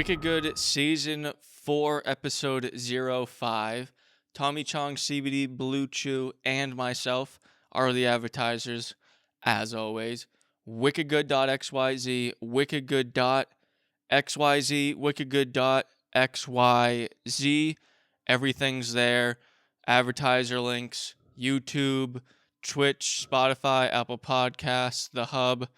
Wicked Good Season 4, Episode 05. Tommy Chong, CBD, Blue Chew, and myself are the advertisers, as always. wickedgood.xyz, wickedgood.xyz, wickedgood.xyz. Everything's there. Advertiser links, YouTube, Twitch, Spotify, Apple Podcasts, The Hub,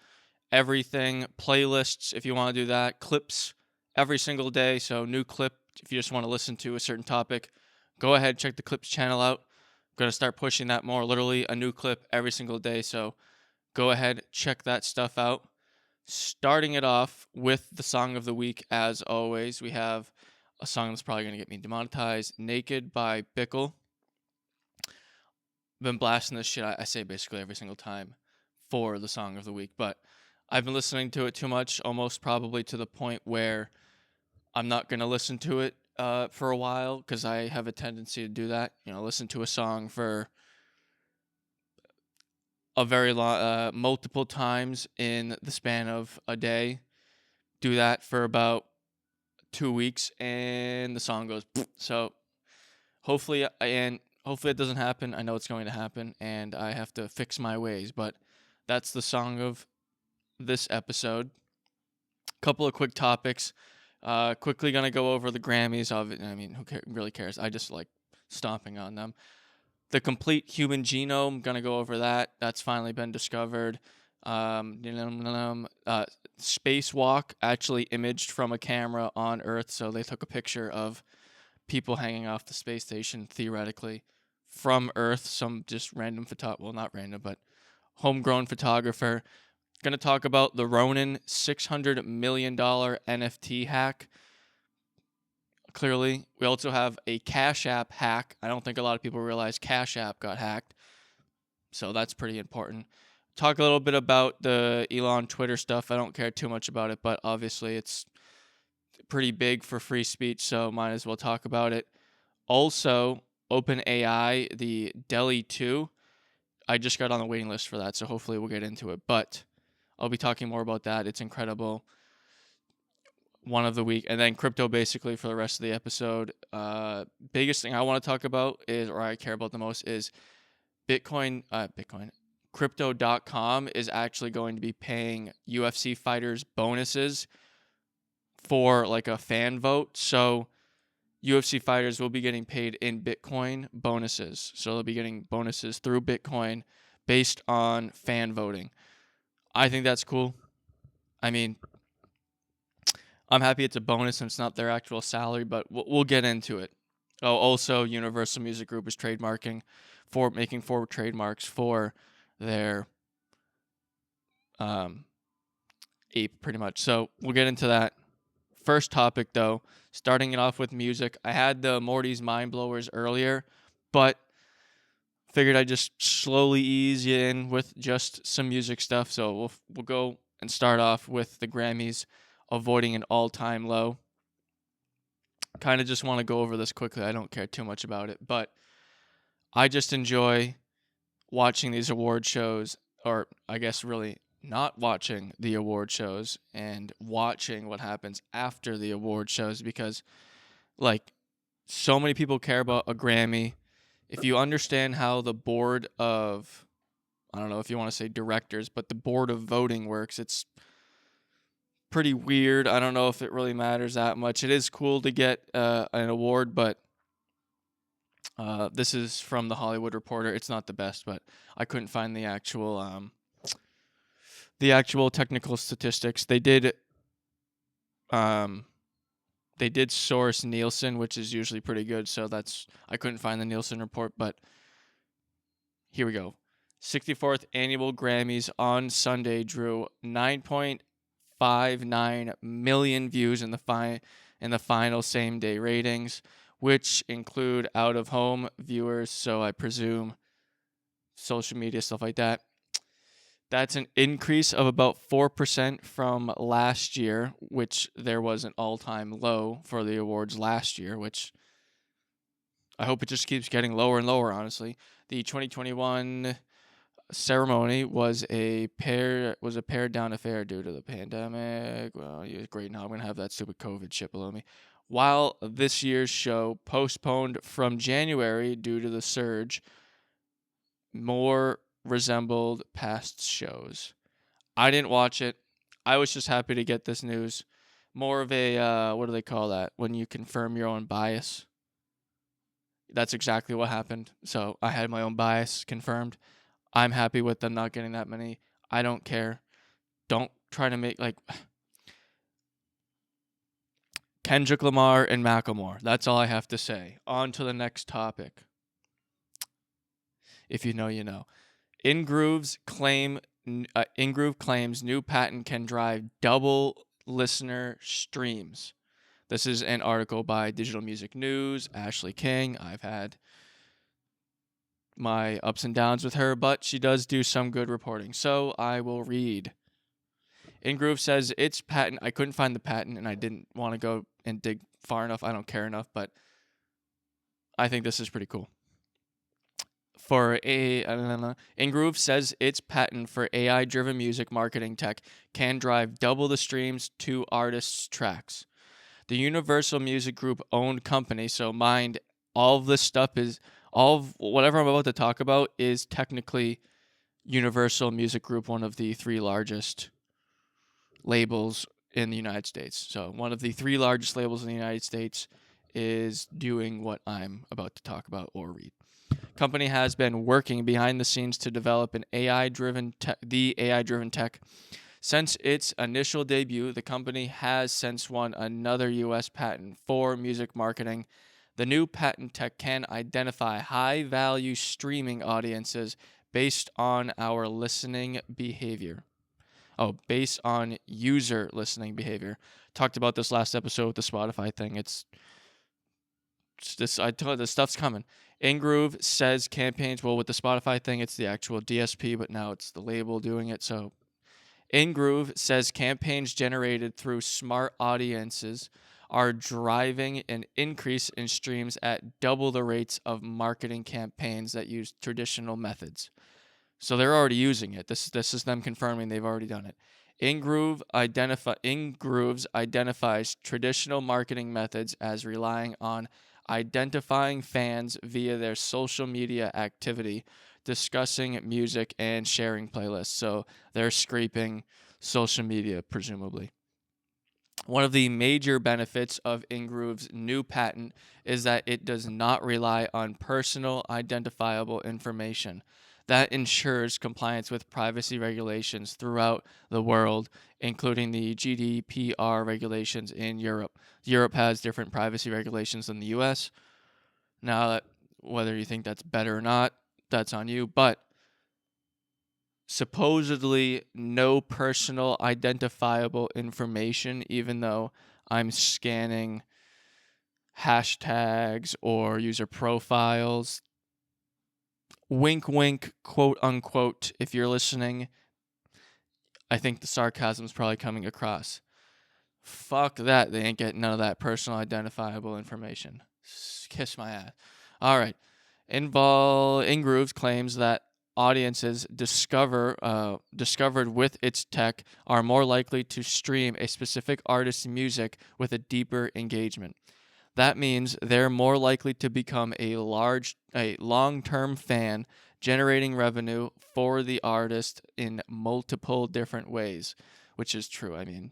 everything. Playlists, if you want to do that. Clips every single day. So new clip, if you just want to listen to a certain topic, go ahead, check the clips channel out. I'm going to start pushing that more. Literally a new clip every single day. So go ahead, check that stuff out. Starting it off with the song of the week, as always, we have a song that's probably going to get me demonetized, Naked by Bickle. Been blasting this shit, I say basically every single time for the song of the week, but I've been listening to it too much, almost probably to the point where I'm not going to listen to it for a while, because I have a tendency to do that. Listen to a song for a very long, multiple times in the span of a day. Do that for about 2 weeks, and the song goes. So hopefully it doesn't happen. I know it's going to happen, and I have to fix my ways. But that's the song of this episode. Couple of quick topics. Quickly gonna go over the Grammys. Who really cares? I just like stomping on them. The complete human genome. Gonna go over that. That's finally been discovered. Spacewalk actually imaged from a camera on Earth, so they took a picture of people hanging off the space station, theoretically, from Earth. Some just random not random, but homegrown photographer. Going to talk about the Ronin $600 million NFT hack. Clearly, we also have a CashApp hack. I don't think a lot of people realize CashApp got hacked, so that's pretty important. Talk a little bit about the Elon Twitter stuff. I don't care too much about it, but obviously it's pretty big for free speech, so might as well talk about it. Also, OpenAI, the Dall E 2. I just got on the waiting list for that, so hopefully we'll get into it, but I'll be talking more about that. It's incredible. One of the week. And then crypto basically for the rest of the episode. Biggest thing I want to talk about is, or I care about the most, is Bitcoin. Crypto.com is actually going to be paying UFC fighters bonuses for like a fan vote. So UFC fighters will be getting paid in Bitcoin bonuses. So they'll be getting bonuses through Bitcoin based on fan voting. I think that's cool. I mean, I'm happy it's a bonus and it's not their actual salary, but we'll get into it. Oh, also, Universal Music Group is making 4 trademarks for their ape, pretty much. So we'll get into that. First topic, though, starting it off with music. I had the Morty's Mind Blowers earlier, but figured I'd just slowly ease you in with just some music stuff. So we'll go and start off with the Grammys avoiding an all-time low. Kind of just want to go over this quickly. I don't care too much about it, but I just enjoy watching these award shows, or I guess really not watching the award shows and watching what happens after the award shows, because like so many people care about a Grammy. If you understand how the board of, I don't know if you want to say directors, but the board of voting works, it's pretty weird. I don't know if it really matters that much. It is cool to get an award, but this is from the Hollywood Reporter. It's not the best, but I couldn't find the actual technical statistics. They did source Nielsen, which is usually pretty good, so I couldn't find the Nielsen report, but here we go. 64th annual Grammys on Sunday drew 9.59 million views in the final same day ratings, which include out of home viewers, so I presume social media, stuff like that. That's an increase of about 4% from last year, which there was an all-time low for the awards last year, which I hope it just keeps getting lower and lower, honestly. The 2021 ceremony was a pared down affair due to the pandemic. Well, yeah, great. Now I'm gonna have that stupid COVID shit below me. While this year's show postponed from January due to the surge, more resembled past shows. I didn't watch it. I was just happy to get this news. More of a what do they call that? When you confirm your own bias. That's exactly what happened. So I had my own bias confirmed. I'm happy with them not getting that many. I don't care. Don't try to make like Kendrick Lamar and Macklemore. That's all I have to say. On to the next topic. If you know, you know. Ingrooves claims new patent can drive double listener streams. This is an article by Digital Music News, Ashley King. I've had my ups and downs with her, but she does do some good reporting. So I will read. Ingrooves says its patent, I couldn't find the patent and I didn't want to go and dig far enough. I don't care enough, but I think this is pretty cool. Ingrooves says its patent for AI-driven music marketing tech can drive double the streams to artists' tracks. The Universal Music Group owned company, so mind all of this stuff is whatever I'm about to talk about is technically Universal Music Group, one of the three largest labels in the United States. So one of the three largest labels in the United States is doing what I'm about to talk about or read. Company has been working behind the scenes to develop an AI-driven tech. Since its initial debut, the company has since won another U.S. patent for music marketing. The new patent tech can identify high-value streaming audiences based on our listening behavior. Based on user listening behavior. Talked about this last episode with the Spotify thing. I told you, this stuff's coming. Ingrooves says campaigns, well, with the Spotify thing, it's the actual DSP, but now it's the label doing it. So Ingrooves says campaigns generated through smart audiences are driving an increase in streams at double the rates of marketing campaigns that use traditional methods. So they're already using it. This is them confirming they've already done it. Ingrooves identifies traditional marketing methods as relying on identifying fans via their social media activity, discussing music, and sharing playlists. So they're scraping social media, presumably. One of the major benefits of Ingrooves' new patent is that it does not rely on personal identifiable information. That ensures compliance with privacy regulations throughout the world, including the GDPR regulations in Europe. Europe has different privacy regulations than the US. Now, whether you think that's better or not, that's on you. But supposedly no personal identifiable information, even though I'm scanning hashtags or user profiles. Wink, wink, quote unquote. If you're listening, I think the sarcasm's probably coming across. Fuck that. They ain't getting none of that personal identifiable information. Kiss my ass. All right. Ingrooves claims that audiences discovered with its tech are more likely to stream a specific artist's music with a deeper engagement. That means they're more likely to become a long-term fan, generating revenue for the artist in multiple different ways, which is true. I mean,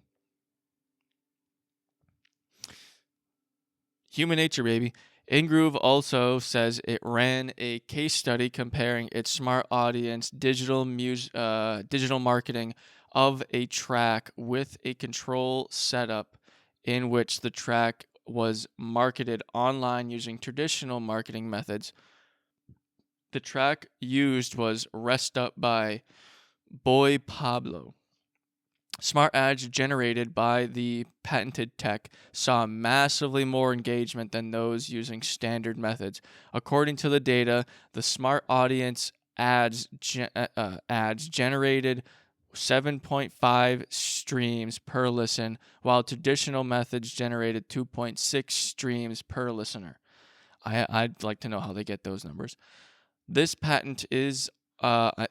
human nature, baby. Ingrooves also says it ran a case study comparing its smart audience digital marketing of a track with a control setup in which the track was marketed online using traditional marketing methods. The track used was Rest Up by Boy Pablo. Smart ads generated by the patented tech saw massively more engagement than those using standard methods. According to the data, the smart audience ads generated 7.5 streams per listen, while traditional methods generated 2.6 streams per listener. I'd like to know how they get those numbers. This patent is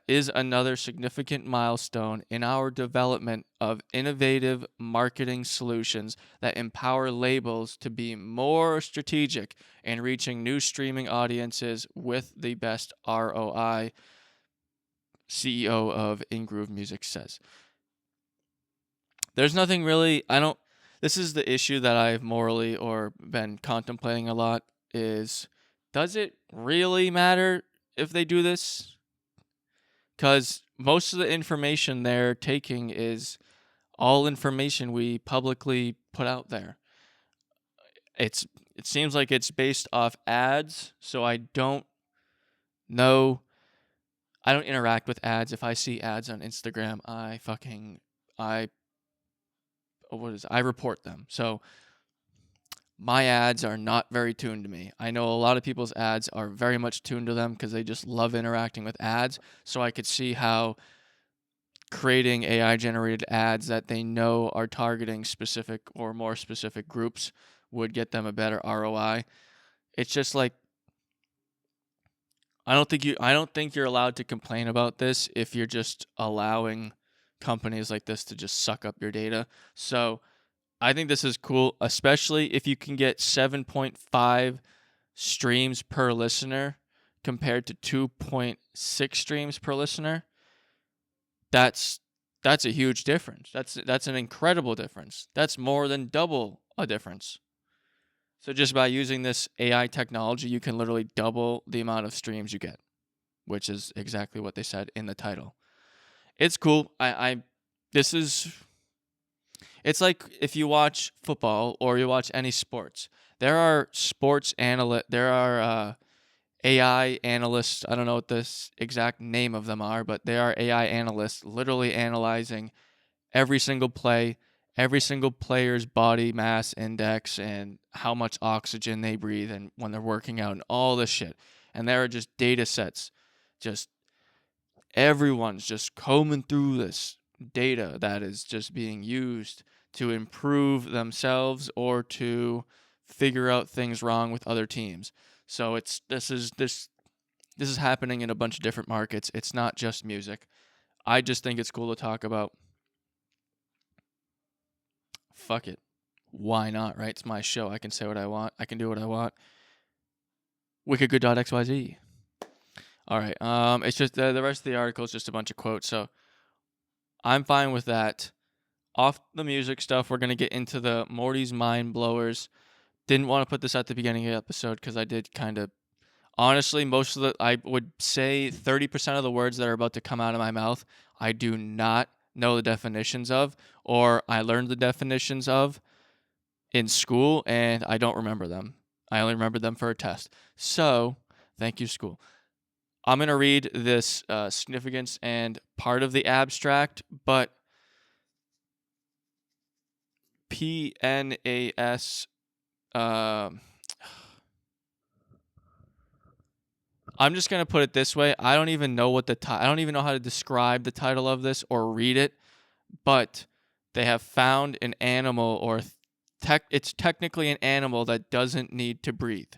is another significant milestone in our development of innovative marketing solutions that empower labels to be more strategic in reaching new streaming audiences with the best ROI, CEO of Ingrooves Music says. There's nothing really, this is the issue that I've morally or been contemplating a lot is, does it really matter if they do this? Because most of the information they're taking is all information we publicly put out there. It seems like it's based off ads, so I don't know. I don't interact with ads. If I see ads on Instagram, I report them. So my ads are not very tuned to me. I know a lot of people's ads are very much tuned to them because they just love interacting with ads. So I could see how creating AI generated ads that they know are targeting specific or more specific groups would get them a better ROI. It's just like, I don't think you're allowed to complain about this if you're just allowing companies like this to just suck up your data. So I think this is cool, especially if you can get 7.5 streams per listener compared to 2.6 streams per listener. That's a huge difference. That's an incredible difference. That's more than double a difference. So just by using this AI technology, you can literally double the amount of streams you get, which is exactly what they said in the title. It's cool. It's like if you watch football or you watch any sports, there are AI analysts. I don't know what this exact name of them are, but they are AI analysts literally analyzing every single play, every single player's body mass index and how much oxygen they breathe and when they're working out and all this shit. And there are just data sets. Just everyone's just combing through this data that is just being used to improve themselves or to figure out things wrong with other teams. So this is happening in a bunch of different markets. It's not just music. I just think it's cool to talk about. Fuck it. Why not, right? It's my show. I can say what I want. I can do what I want. wickedgood.xyz. All right. It's just the rest of the article is just a bunch of quotes. So I'm fine with that. Off the music stuff, we're going to get into the Morty's mind blowers. Didn't want to put this at the beginning of the episode because I did kind of, honestly, I would say 30% of the words that are about to come out of my mouth, I do not know the definitions of, or I learned the definitions of in school and I don't remember them. I only remember them for a test. So, thank you, school. I'm going to read this significance and part of the abstract, but PNAS. I'm just gonna put it this way. I don't even know I don't even know how to describe the title of this or read it, but they have found an animal, or it's technically an animal that doesn't need to breathe,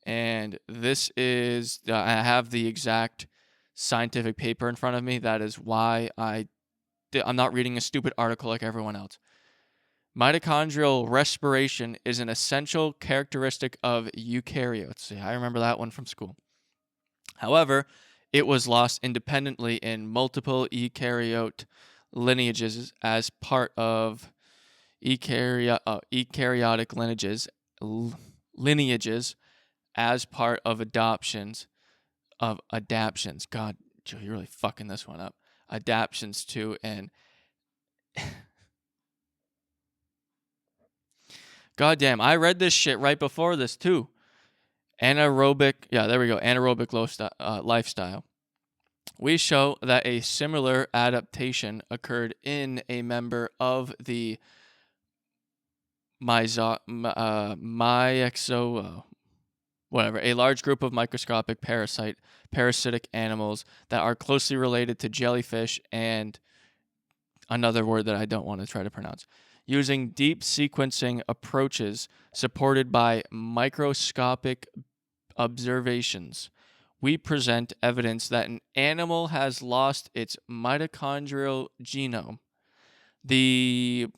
and this is I have the exact scientific paper in front of me. That is why I'm not reading a stupid article like everyone else. Mitochondrial respiration is an essential characteristic of eukaryotes. See, I remember that one from school. However, it was lost independently in multiple eukaryote lineages as part of eukaryotic lineages as part of adaptions. God, Joe, you're really fucking this one up. Adaptions to an goddamn, I read this shit right before this too. Anaerobic lifestyle. We show that a similar adaptation occurred in a member of the a large group of microscopic parasitic animals that are closely related to jellyfish and another word that I don't want to try to pronounce. Using deep sequencing approaches supported by microscopic observations, we present evidence that an animal has lost its mitochondrial genome. The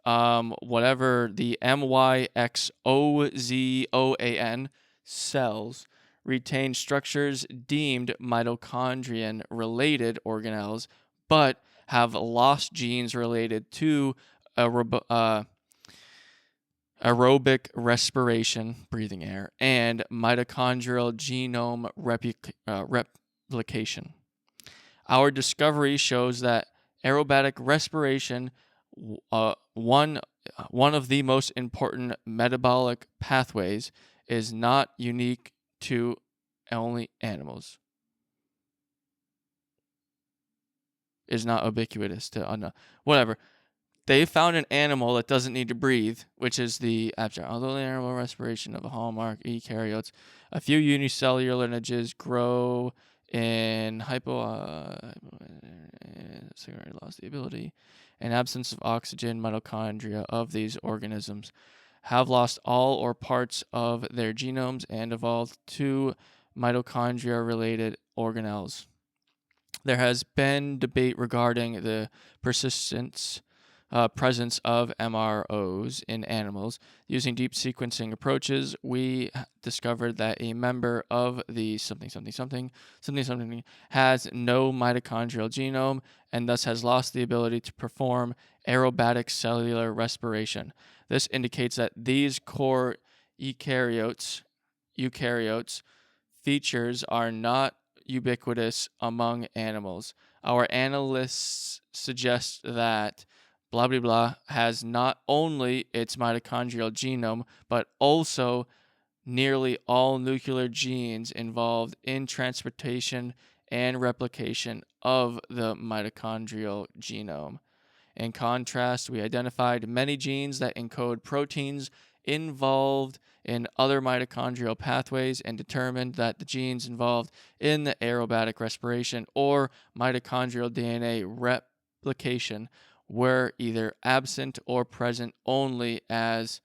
whatever the MYXOZOAN cells retain structures deemed mitochondrion related organelles, but have lost genes related to aerobic respiration, breathing air, and mitochondrial genome replication. Our discovery shows that aerobatic respiration, one of the most important metabolic pathways, is not unique to only animals. Is not ubiquitous to whatever. They found an animal that doesn't need to breathe, which is the abstract. Although the aerobic respiration of a hallmark eukaryotes, a few unicellular lineages grow in lost the ability, and absence of oxygen. Mitochondria of these organisms have lost all or parts of their genomes and evolved to mitochondria-related organelles. There has been debate regarding the presence of MROs in animals. Using deep sequencing approaches, we discovered that a member of the something has no mitochondrial genome and thus has lost the ability to perform aerobatic cellular respiration. This indicates that these core eukaryotes features are not ubiquitous among animals. Our analysts suggest that blah blah blah has not only its mitochondrial genome, but also nearly all nuclear genes involved in transportation and replication of the mitochondrial genome. In contrast, we identified many genes that encode proteins involved in other mitochondrial pathways and determined that the genes involved in the aerobatic respiration or mitochondrial DNA replication were either absent or present only as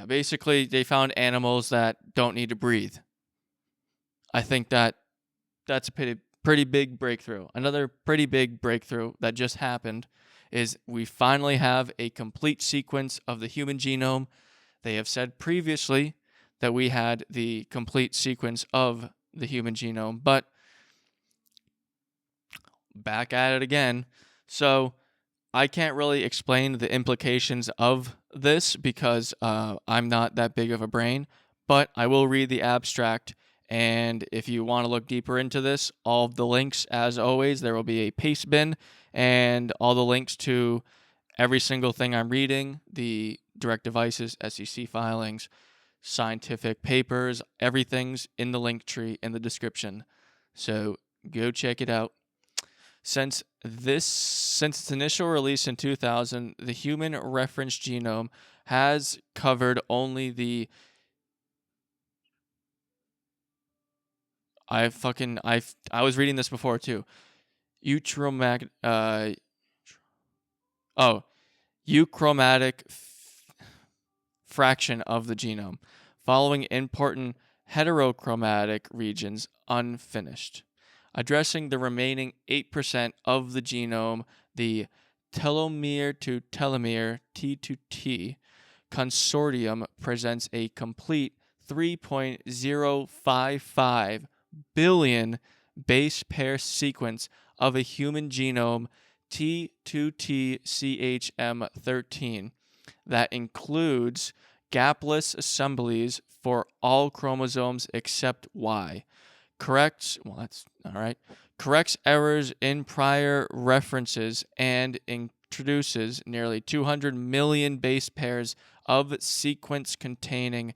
basically they found animals that don't need to breathe. I think that's a pretty big breakthrough. Another pretty big breakthrough that just happened is we finally have a complete sequence of the human genome. They have said previously that we had the complete sequence of the human genome, but back at it again. So I can't really explain the implications of this because I'm not that big of a brain, but I will read the abstract. And if you want to look deeper into this, all of the links, as always, there will be a paste bin and all the links to every single thing I'm reading, the direct devices, SEC filings, scientific papers, everything's in the link tree in the description. So go check it out. Since its initial release in 2000, the human reference genome has covered only the I was reading this before too. Euchromatic fraction of the genome, following important heterochromatic regions unfinished. Addressing the remaining 8% of the genome, the telomere to telomere T2T consortium presents a complete 3.055 billion base pair sequence of a human genome T2TCHM13 that includes gapless assemblies for all chromosomes except Y. Corrects errors in prior references and introduces nearly 200 million base pairs of sequence containing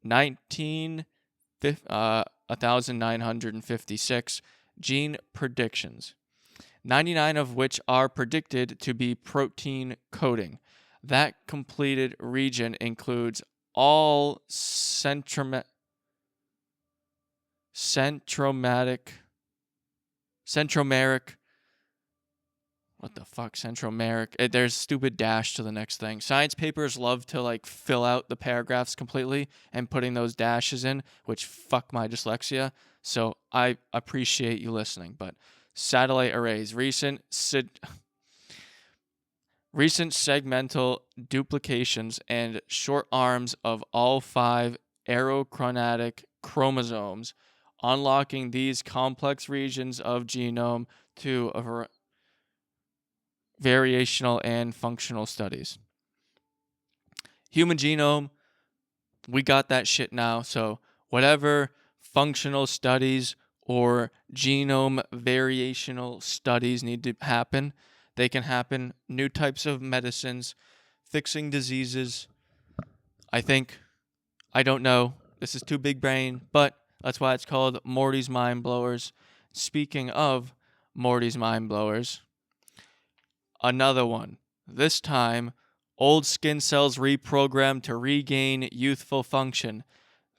1,956 gene predictions, 99 of which are predicted to be protein coding. That completed region includes all centromeric what the fuck, Central America. There's stupid dash to the next thing. Science papers love to like fill out the paragraphs completely and putting those dashes in, which fuck my dyslexia. So I appreciate you listening. But satellite arrays, recent segmental duplications and short arms of all 5 aerochromatic chromosomes, unlocking these complex regions of genome to variational and functional studies. Human genome, we got that shit now. So whatever functional studies or genome variational studies need to happen, they can happen. New types of medicines, fixing diseases. I don't know. This is too big brain, but that's why it's called Morty's Mind Blowers. Speaking of Morty's Mind Blowers, another one. This time, old skin cells reprogrammed to regain youthful function.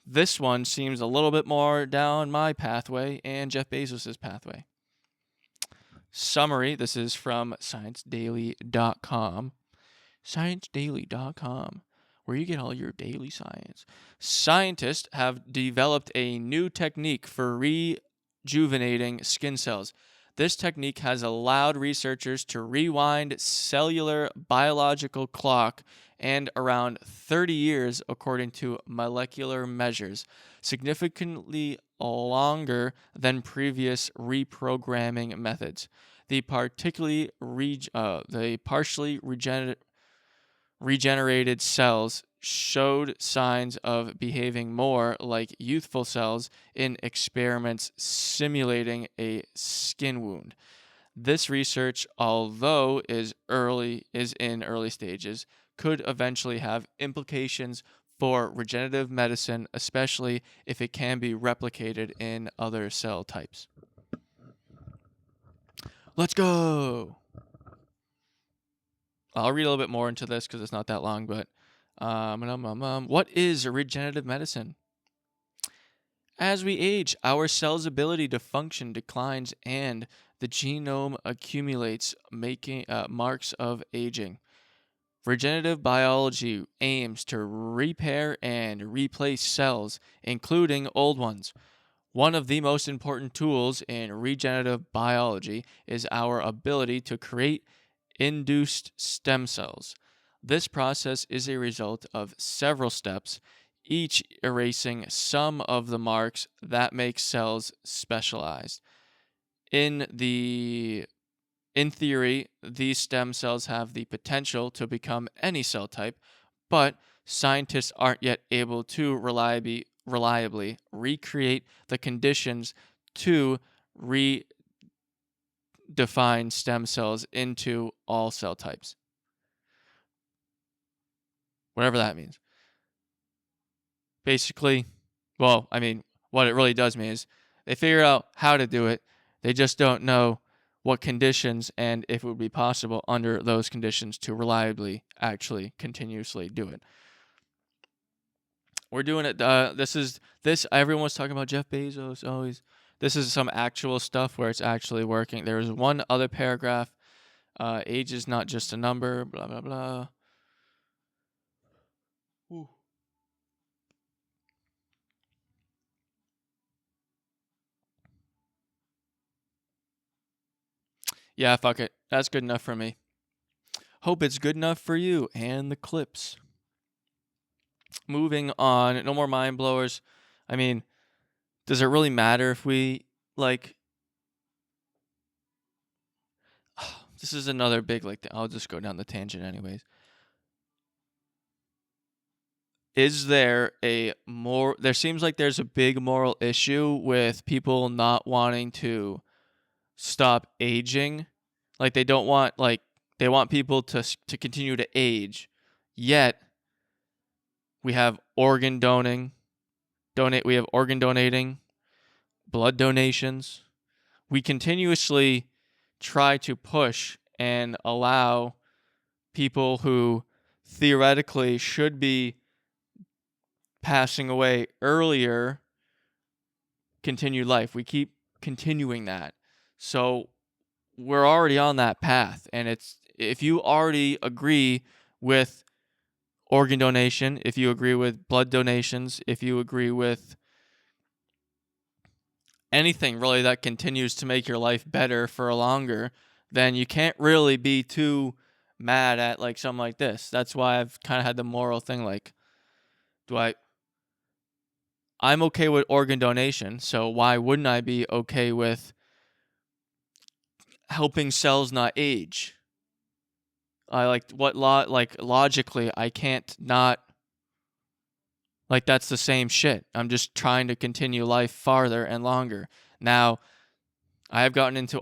This one seems a little bit more down my pathway and Jeff Bezos' pathway. Summary, this is from ScienceDaily.com. ScienceDaily.com, where you get all your daily science. Scientists have developed a new technique for rejuvenating skin cells. This technique has allowed researchers to rewind cellular biological clock and around 30 years according to molecular measures, significantly longer than previous reprogramming methods. The partially regenerated cells showed signs of behaving more like youthful cells in experiments simulating a skin wound. This research, although is in early stages, could eventually have implications for regenerative medicine, especially if it can be replicated in other cell types. Let's go! I'll read a little bit more into this because it's not that long, but what is regenerative medicine? As we age, our cell's ability to function declines and the genome accumulates, making marks of aging. Regenerative biology aims to repair and replace cells, including old ones. One of the most important tools in regenerative biology is our ability to create induced stem cells. This process is a result of several steps, each erasing some of the marks that make cells specialized. In theory, these stem cells have the potential to become any cell type, but scientists aren't yet able to reliably recreate the conditions to redefine stem cells into all cell types. Whatever that means. Basically, what it really does mean is they figure out how to do it. They just don't know what conditions and if it would be possible under those conditions to reliably actually continuously do it. We're doing it. Everyone was talking about Jeff Bezos always. This is some actual stuff where it's actually working. There's one other paragraph. Age is not just a number, blah, blah, blah. Ooh. Yeah, fuck it. That's good enough for me. Hope it's good enough for you and the clips. Moving on. No more mind blowers. Does it really matter if we, this is another big, I'll just go down the tangent anyways. Is there there seems like there's a big moral issue with people not wanting to stop aging. Like they don't want, they want people to continue to age. Yet we have organ donating, blood donations. We continuously try to push and allow people who theoretically should be passing away earlier continue life. We keep continuing that. So we're already on that path, and if you already agree with organ donation, if you agree with blood donations, if you agree with anything really that continues to make your life better for longer, then you can't really be too mad at like something like this. That's why I've kind of had the moral thing like, I'm okay with organ donation, so why wouldn't I be okay with helping cells not age? Logically I can't not, like, that's the same shit. I'm just trying to continue life farther and longer. Now, I have gotten into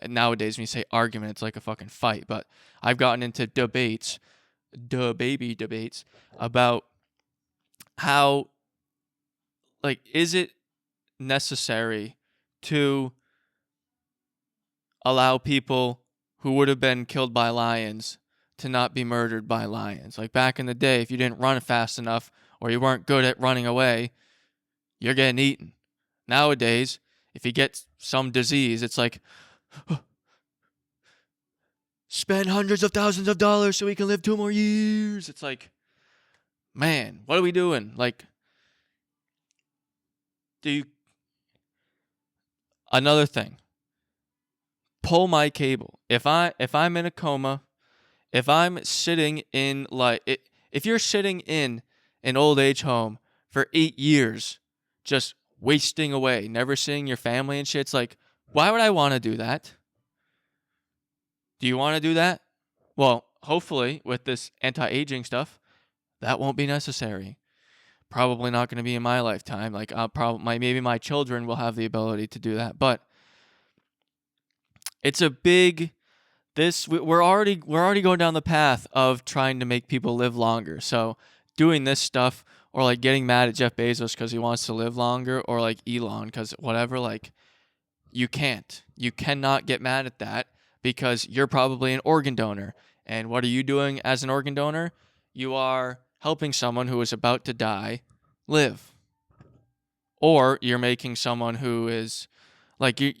nowadays when you say argument, it's like a fucking fight, but I've gotten into debates about how, like, is it necessary to allow people who would have been killed by lions to not be murdered by lions? Like, back in the day, if you didn't run fast enough or you weren't good at running away, you're getting eaten. Nowadays, if you get some disease, it's like, spend hundreds of thousands of dollars so we can live 2 more years. It's like, man, what are we doing? Like, another thing, pull my cable. If I'm in a coma, if I'm sitting in if you're sitting in an old age home for 8 years, just wasting away, never seeing your family and shit, it's like, why would I want to do that? Do you want to do that? Well, hopefully with this anti-aging stuff, that won't be necessary. Probably not going to be in my lifetime. Like, maybe my children will have the ability to do that, but it's a big. We're already going down the path of trying to make people live longer. So doing this stuff, or like getting mad at Jeff Bezos because he wants to live longer, or like Elon because whatever, like, you cannot get mad at that because you're probably an organ donor. And what are you doing as an organ donor? You are helping someone who is about to die live. Or you're making someone who is like you're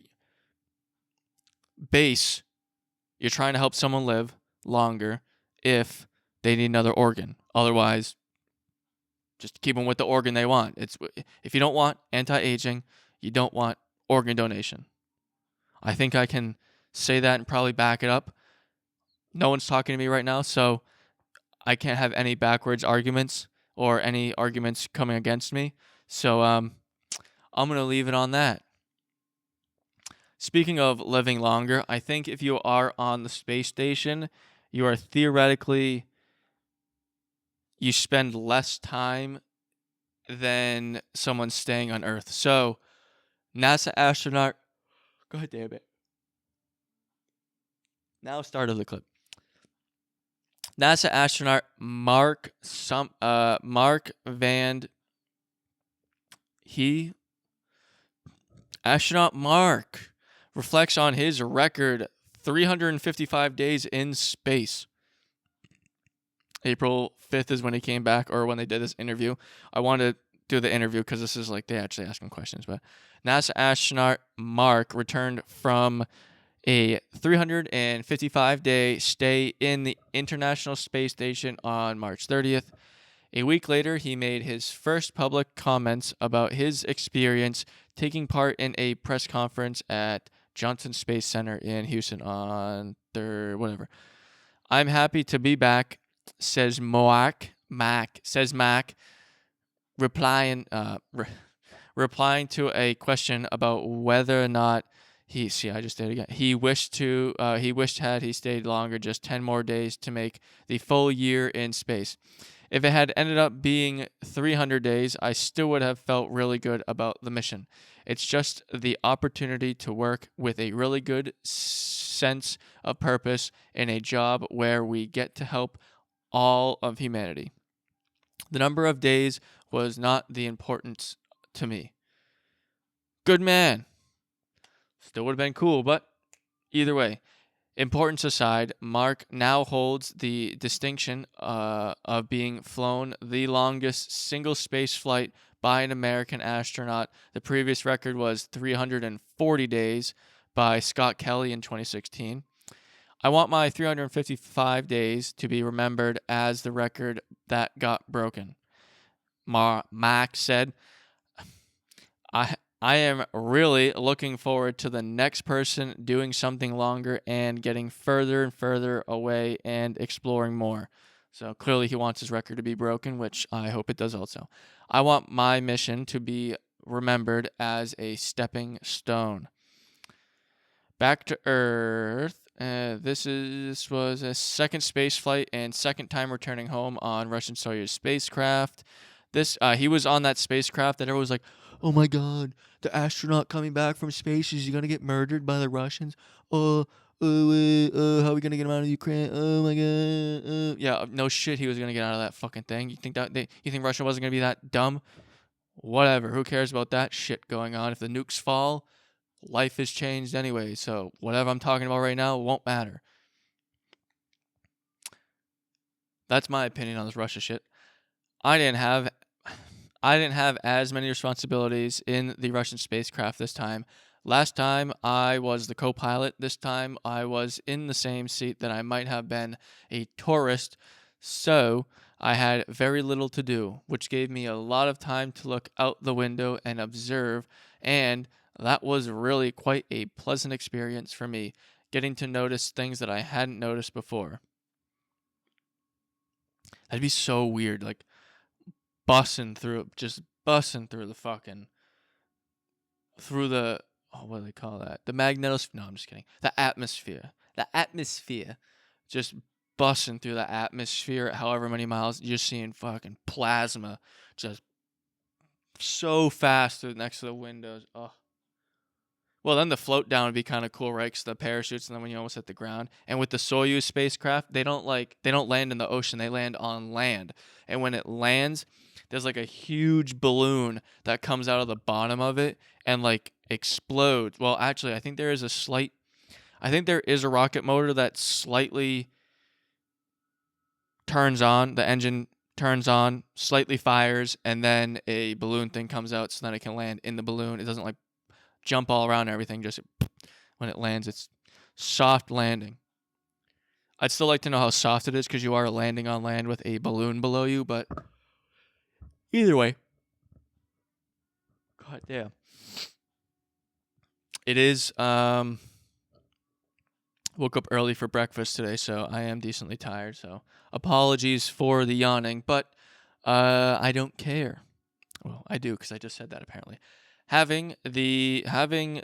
trying to help someone live longer if they need another organ. Otherwise, just keep them with the organ they want. If you don't want anti-aging, you don't want organ donation. I think I can say that and probably back it up. No one's talking to me right now, so I can't have any backwards arguments or any arguments coming against me. So I'm going to leave it on that. Speaking of living longer, I think if you are on the space station, you spend less time than someone staying on Earth. So, NASA astronaut, God damn it. Now start of the clip. NASA astronaut Mark Vande Hei, astronaut Mark, reflects on his record 355 days in space. April 5th is when he came back, or when they did this interview. I wanted to do the interview because this is like they actually ask him questions. But NASA astronaut Mark returned from a 355-day stay in the International Space Station on March 30th. A week later, he made his first public comments about his experience taking part in a press conference at Johnson Space Center in Houston on I'm happy to be back, says Mac, replying to a question about whether or not he wished had he stayed longer, just 10 more days to make the full year in space. If it had ended up being 300 days, I still would have felt really good about the mission. It's just the opportunity to work with a really good sense of purpose in a job where we get to help all of humanity. The number of days was not the importance to me. Good man. Still would have been cool, but either way, importance aside, Mark now holds the distinction of being flown the longest single space flight by an American astronaut. The previous record was 340 days by Scott Kelly in 2016. I want my 355 days to be remembered as the record that got broken. Mark said, I am really looking forward to the next person doing something longer and getting further and further away and exploring more. So clearly he wants his record to be broken, which I hope it does also. I want my mission to be remembered as a stepping stone. Back to Earth. This was a second space flight and second time returning home on Russian Soyuz spacecraft. He was on that spacecraft that everyone was like, "Oh my God, the astronaut coming back from space, is he gonna get murdered by the Russians? How are we gonna get him out of Ukraine? Oh my God." Yeah, no shit, he was gonna get out of that fucking thing. You think Russia wasn't gonna be that dumb? Whatever. Who cares about that shit going on? If the nukes fall, life is changed anyway. So whatever I'm talking about right now won't matter. That's my opinion on this Russia shit. I didn't have as many responsibilities in the Russian spacecraft this time. Last time I was the co-pilot. This time I was in the same seat that I might have been a tourist. So I had very little to do, which gave me a lot of time to look out the window and observe. And that was really quite a pleasant experience for me, getting to notice things that I hadn't noticed before. That'd be so weird, like bussing through the fucking, through the, what do they call that? The magnetosphere. No, I'm just kidding. The atmosphere. Just bussing through the atmosphere at however many miles. You're seeing fucking plasma just so fast next to the windows. Oh. Well, then the float down would be kind of cool, right? Because the parachutes, and then when you almost hit the ground. And with the Soyuz spacecraft, they don't land in the ocean. They land on land. And when it lands, there's like a huge balloon that comes out of the bottom of it and like explodes. Well, actually, I think there is a rocket motor that slightly turns on. The engine turns on, slightly fires, and then a balloon thing comes out so then it can land in the balloon. It doesn't like jump all around and everything. Just when it lands, it's soft landing. I'd still like to know how soft it is because you are landing on land with a balloon below you, but either way. God damn. It is, woke up early for breakfast today, so I am decently tired, so apologies for the yawning, but I don't care. Well, I do because I just said that apparently. Having the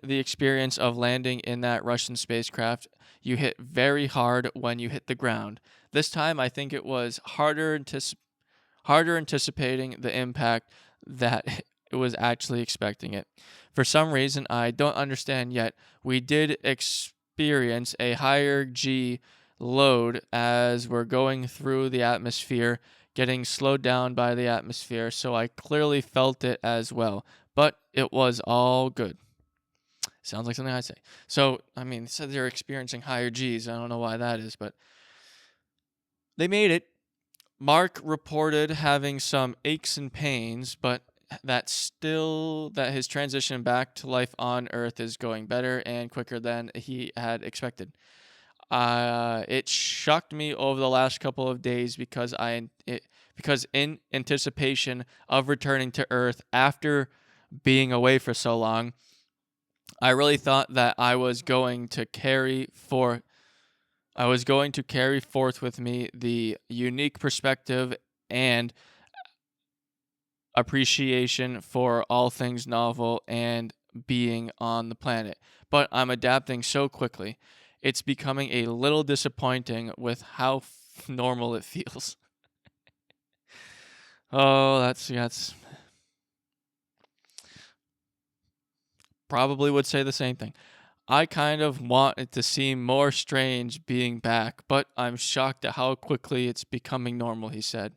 experience of landing in that Russian spacecraft, you hit very hard when you hit the ground. This time, I think it was harder anticipating the impact that it was actually expecting it. For some reason, I don't understand yet, we did experience a higher G load as we're going through the atmosphere, getting slowed down by the atmosphere, so I clearly felt it as well. But it was all good. Sounds like something I say. So, I mean, it said they're experiencing higher Gs. I don't know why that is, but they made it. Mark reported having some aches and pains, but that his transition back to life on Earth is going better and quicker than he had expected. It shocked me over the last couple of days because in anticipation of returning to Earth after being away for so long, I really thought that I was going to carry forth with me the unique perspective and appreciation for all things novel and being on the planet. But I'm adapting so quickly. It's becoming a little disappointing with how normal it feels. Oh, that's probably would say the same thing. I kind of want it to seem more strange being back, but I'm shocked at how quickly it's becoming normal, he said.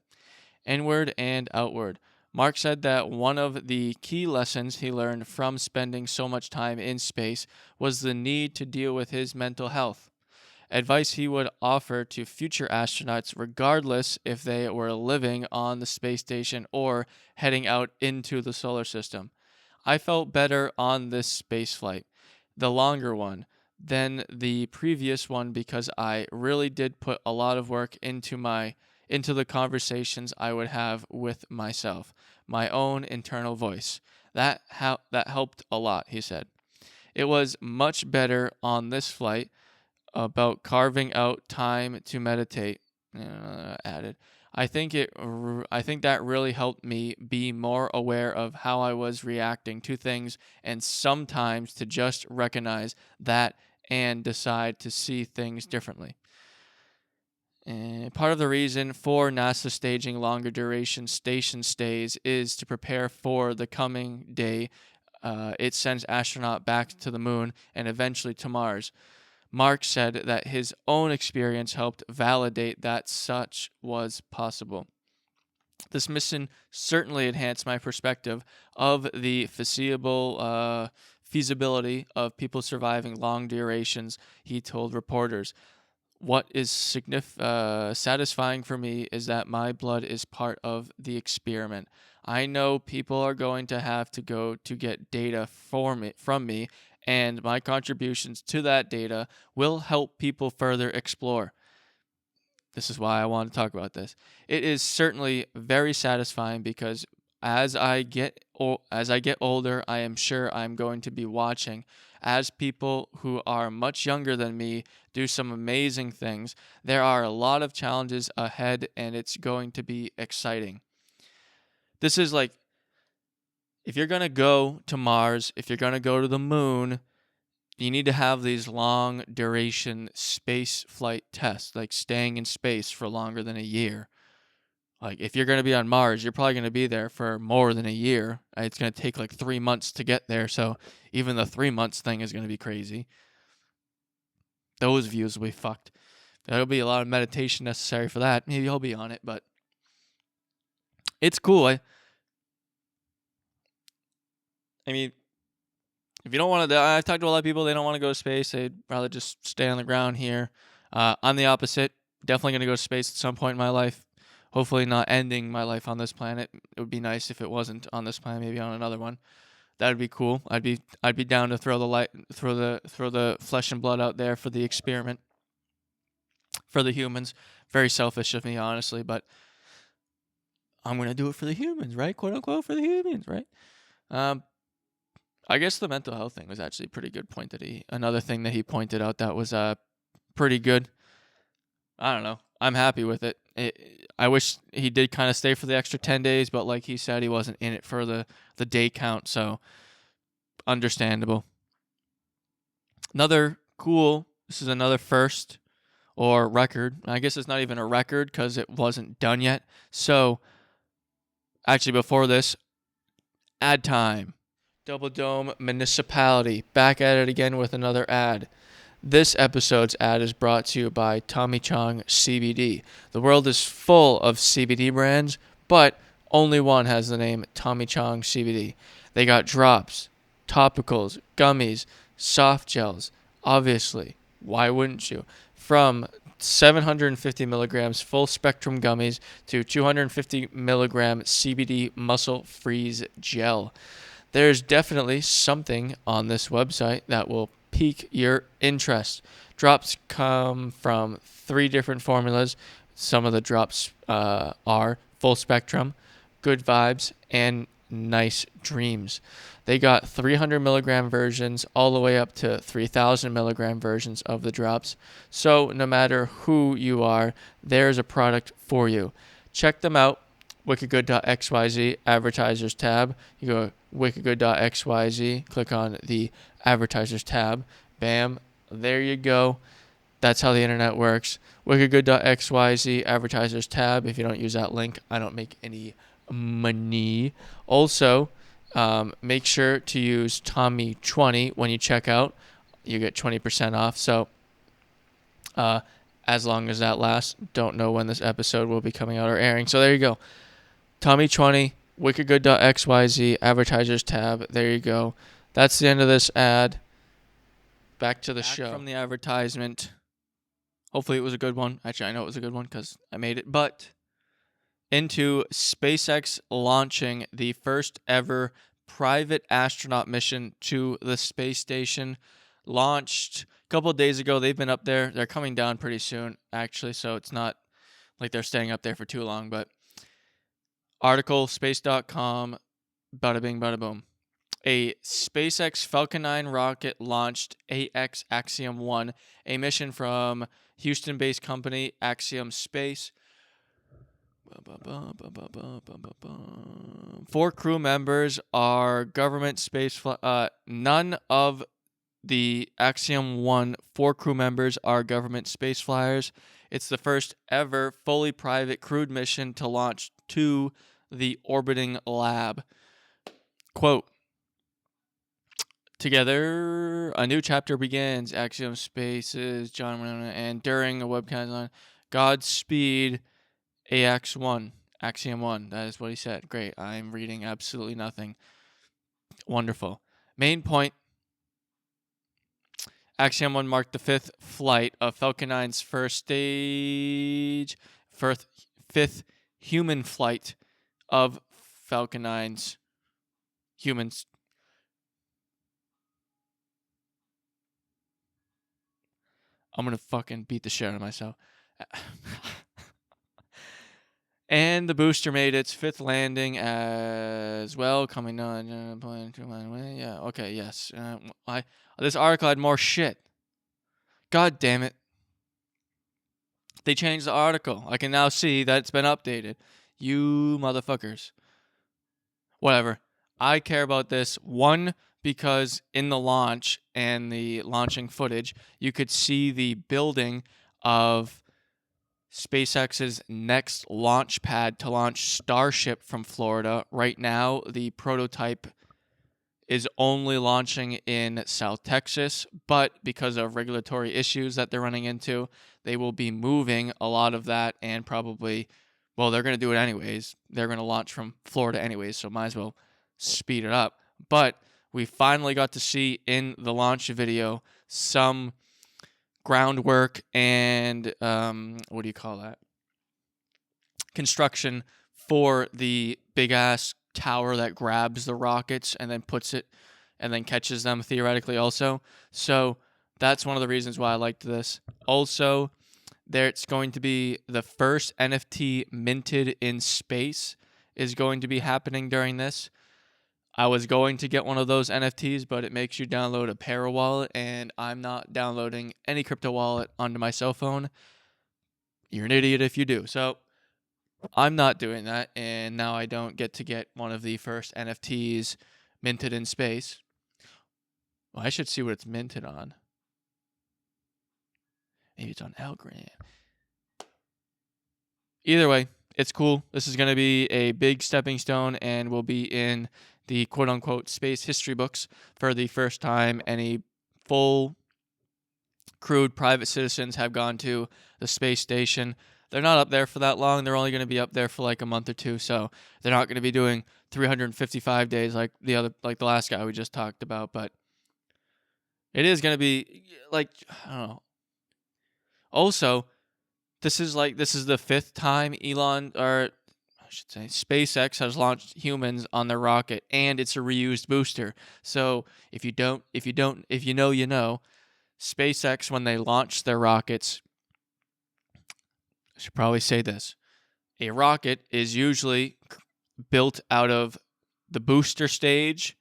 Inward and outward. Mark said that one of the key lessons he learned from spending so much time in space was the need to deal with his mental health. Advice he would offer to future astronauts, regardless if they were living on the space station or heading out into the solar system. I felt better on this space flight, the longer one. than the previous one because I really did put a lot of work into the conversations I would have with myself, my own internal voice. That helped a lot, he said. It was much better on this flight about carving out time to meditate. Added. I think that really helped me be more aware of how I was reacting to things, and sometimes to just recognize that and decide to see things differently. And part of the reason for NASA staging longer duration station stays is to prepare for the coming day. It sends astronaut back to the moon and eventually to Mars. Mark said that his own experience helped validate that such was possible. This mission certainly enhanced my perspective of the feasibility of people surviving long durations, he told reporters. What is satisfying for me is that my blood is part of the experiment. I know people are going to have to go to get data from me, and my contributions to that data will help people further explore. This is why I want to talk about this. It is certainly very satisfying because as I get older, I am sure I'm going to be watching as people who are much younger than me do some amazing things. There are a lot of challenges ahead, and it's going to be exciting. This is like, if you're going to go to Mars, if you're going to go to the moon, you need to have these long duration space flight tests, like staying in space for longer than a year. Like, if you're going to be on Mars, you're probably going to be there for more than a year. It's going to take like 3 months to get there. So even the 3 months thing is going to be crazy. Those views will be fucked. There'll be a lot of meditation necessary for that. Maybe I'll be on it, but it's cool. I mean, if you don't want to, I've talked to a lot of people, they don't want to go to space. They'd rather just stay on the ground here. I'm the opposite. Definitely going to go to space at some point in my life. Hopefully not ending my life on this planet. It would be nice if it wasn't on this planet, maybe on another one. That would be cool. I'd be down to throw the flesh and blood out there for the experiment, for the humans. Very selfish of me, honestly, but I'm going to do it for the humans, right? Quote unquote, for the humans, right? I guess the mental health thing was actually a pretty good point another thing that he pointed out that was pretty good. I don't know. I'm happy with it. I wish he did kind of stay for the extra 10 days, but like he said, he wasn't in it for the day count, so understandable. This is another first or record. I guess it's not even a record because it wasn't done yet. So, actually before this, ad time. Double Dome Municipality, back at it again with another ad. This episode's ad is brought to you by Tommy Chong CBD. The world is full of CBD brands, but only one has the name Tommy Chong CBD. They got drops, topicals, gummies, soft gels. Obviously, why wouldn't you? From 750 milligrams full spectrum gummies to 250 milligram CBD muscle freeze gel. There's definitely something on this website that will pique your interest. Drops come from 3 different formulas. Some of the drops are full spectrum, good vibes, and nice dreams. They got 300 milligram versions all the way up to 3,000 milligram versions of the drops. So no matter who you are, there's a product for you. Check them out. wickedgood.xyz advertisers tab. You go wickedgood.xyz, click on the advertisers tab. Bam, there you go. That's how the internet works. wickedgood.xyz advertisers tab. If you don't use that link, I don't make any money. Also, make sure to use Tommy20 when you check out. You get 20% off. So as long as that lasts, don't know when this episode will be coming out or airing. So there you go. Tommy20, wickedgood.xyz, advertisers tab. There you go. That's the end of this ad. Back to the show. From the advertisement. Hopefully it was a good one. Actually, I know it was a good one because I made it. But into SpaceX launching the first ever private astronaut mission to the space station. launched a couple of days ago. They've been up there. They're coming down pretty soon, actually, so it's not like they're staying up there for too long. But article, space.com, bada bing, bada boom. A SpaceX Falcon 9 rocket launched AX Axiom 1, a mission from Houston-based company Axiom Space. 4 crew members are government space none of the Axiom 1 4 crew members are government space flyers. It's the first ever fully private crewed mission to launch to the orbiting lab. Quote, together, a new chapter begins. Axiom Space's John, and during a webcast on Godspeed AX1, Axiom 1. That is what he said. Great. I'm reading absolutely nothing. Wonderful. Main point. Axiom 1 marked the 5th flight of Falcon 9's fifth human flight of Falcon 9's humans. I'm going to fucking beat the shit out of myself. And the booster made its 5th landing as well, coming on. Yeah, okay, yes. This article had more shit. God damn it. They changed the article. I can now see that it's been updated. You motherfuckers. Whatever. I care about this. One, because in the launch and the launching footage, you could see the building of SpaceX's next launch pad to launch Starship from Florida. Right now, the prototype is only launching in South Texas, but because of regulatory issues that they're running into, they will be moving a lot of that and probably, well, they're going to do it anyways. They're going to launch from Florida anyways, so might as well speed it up. But we finally got to see in the launch video some groundwork and what do you call that? Construction for the big ass tower that grabs the rockets and then puts it and then catches them theoretically also. So that's one of the reasons why I liked this. Also, it's going to be the first NFT minted in space is going to be happening during this. I was going to get one of those NFTs, but it makes you download a Para wallet, and I'm not downloading any crypto wallet onto my cell phone. You're an idiot if you do. So I'm not doing that, and now I don't get to get one of the first NFTs minted in space. Well, I should see what it's minted on. Maybe it's on Algorand. Either way, it's cool. This is going to be a big stepping stone and will be in the quote-unquote space history books for the first time any full crewed private citizens have gone to the space station. They're not up there for that long. They're only going to be up there for like a month or two, so they're not going to be doing 355 days like the last guy we just talked about, but it is going to be like, I don't know. Also, this is the 5th time Elon, or I should say SpaceX, has launched humans on their rocket, and it's a reused booster. So if you know, you know. SpaceX, when they launch their rockets, I should probably say this. A rocket is usually built out of the booster stage,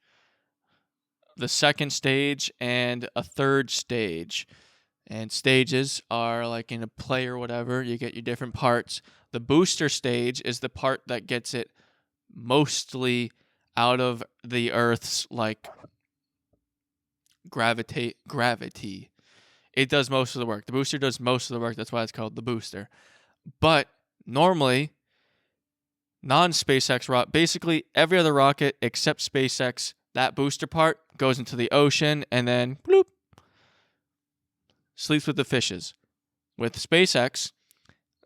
the second stage, and a third stage. And stages are like in a play or whatever. You get your different parts. The booster stage is the part that gets it mostly out of the Earth's like gravity. It does most of the work. The booster does most of the work. That's why it's called the booster. But normally, non-SpaceX rocket, basically every other rocket except SpaceX, that booster part goes into the ocean and then bloop, sleeps with the fishes. With SpaceX,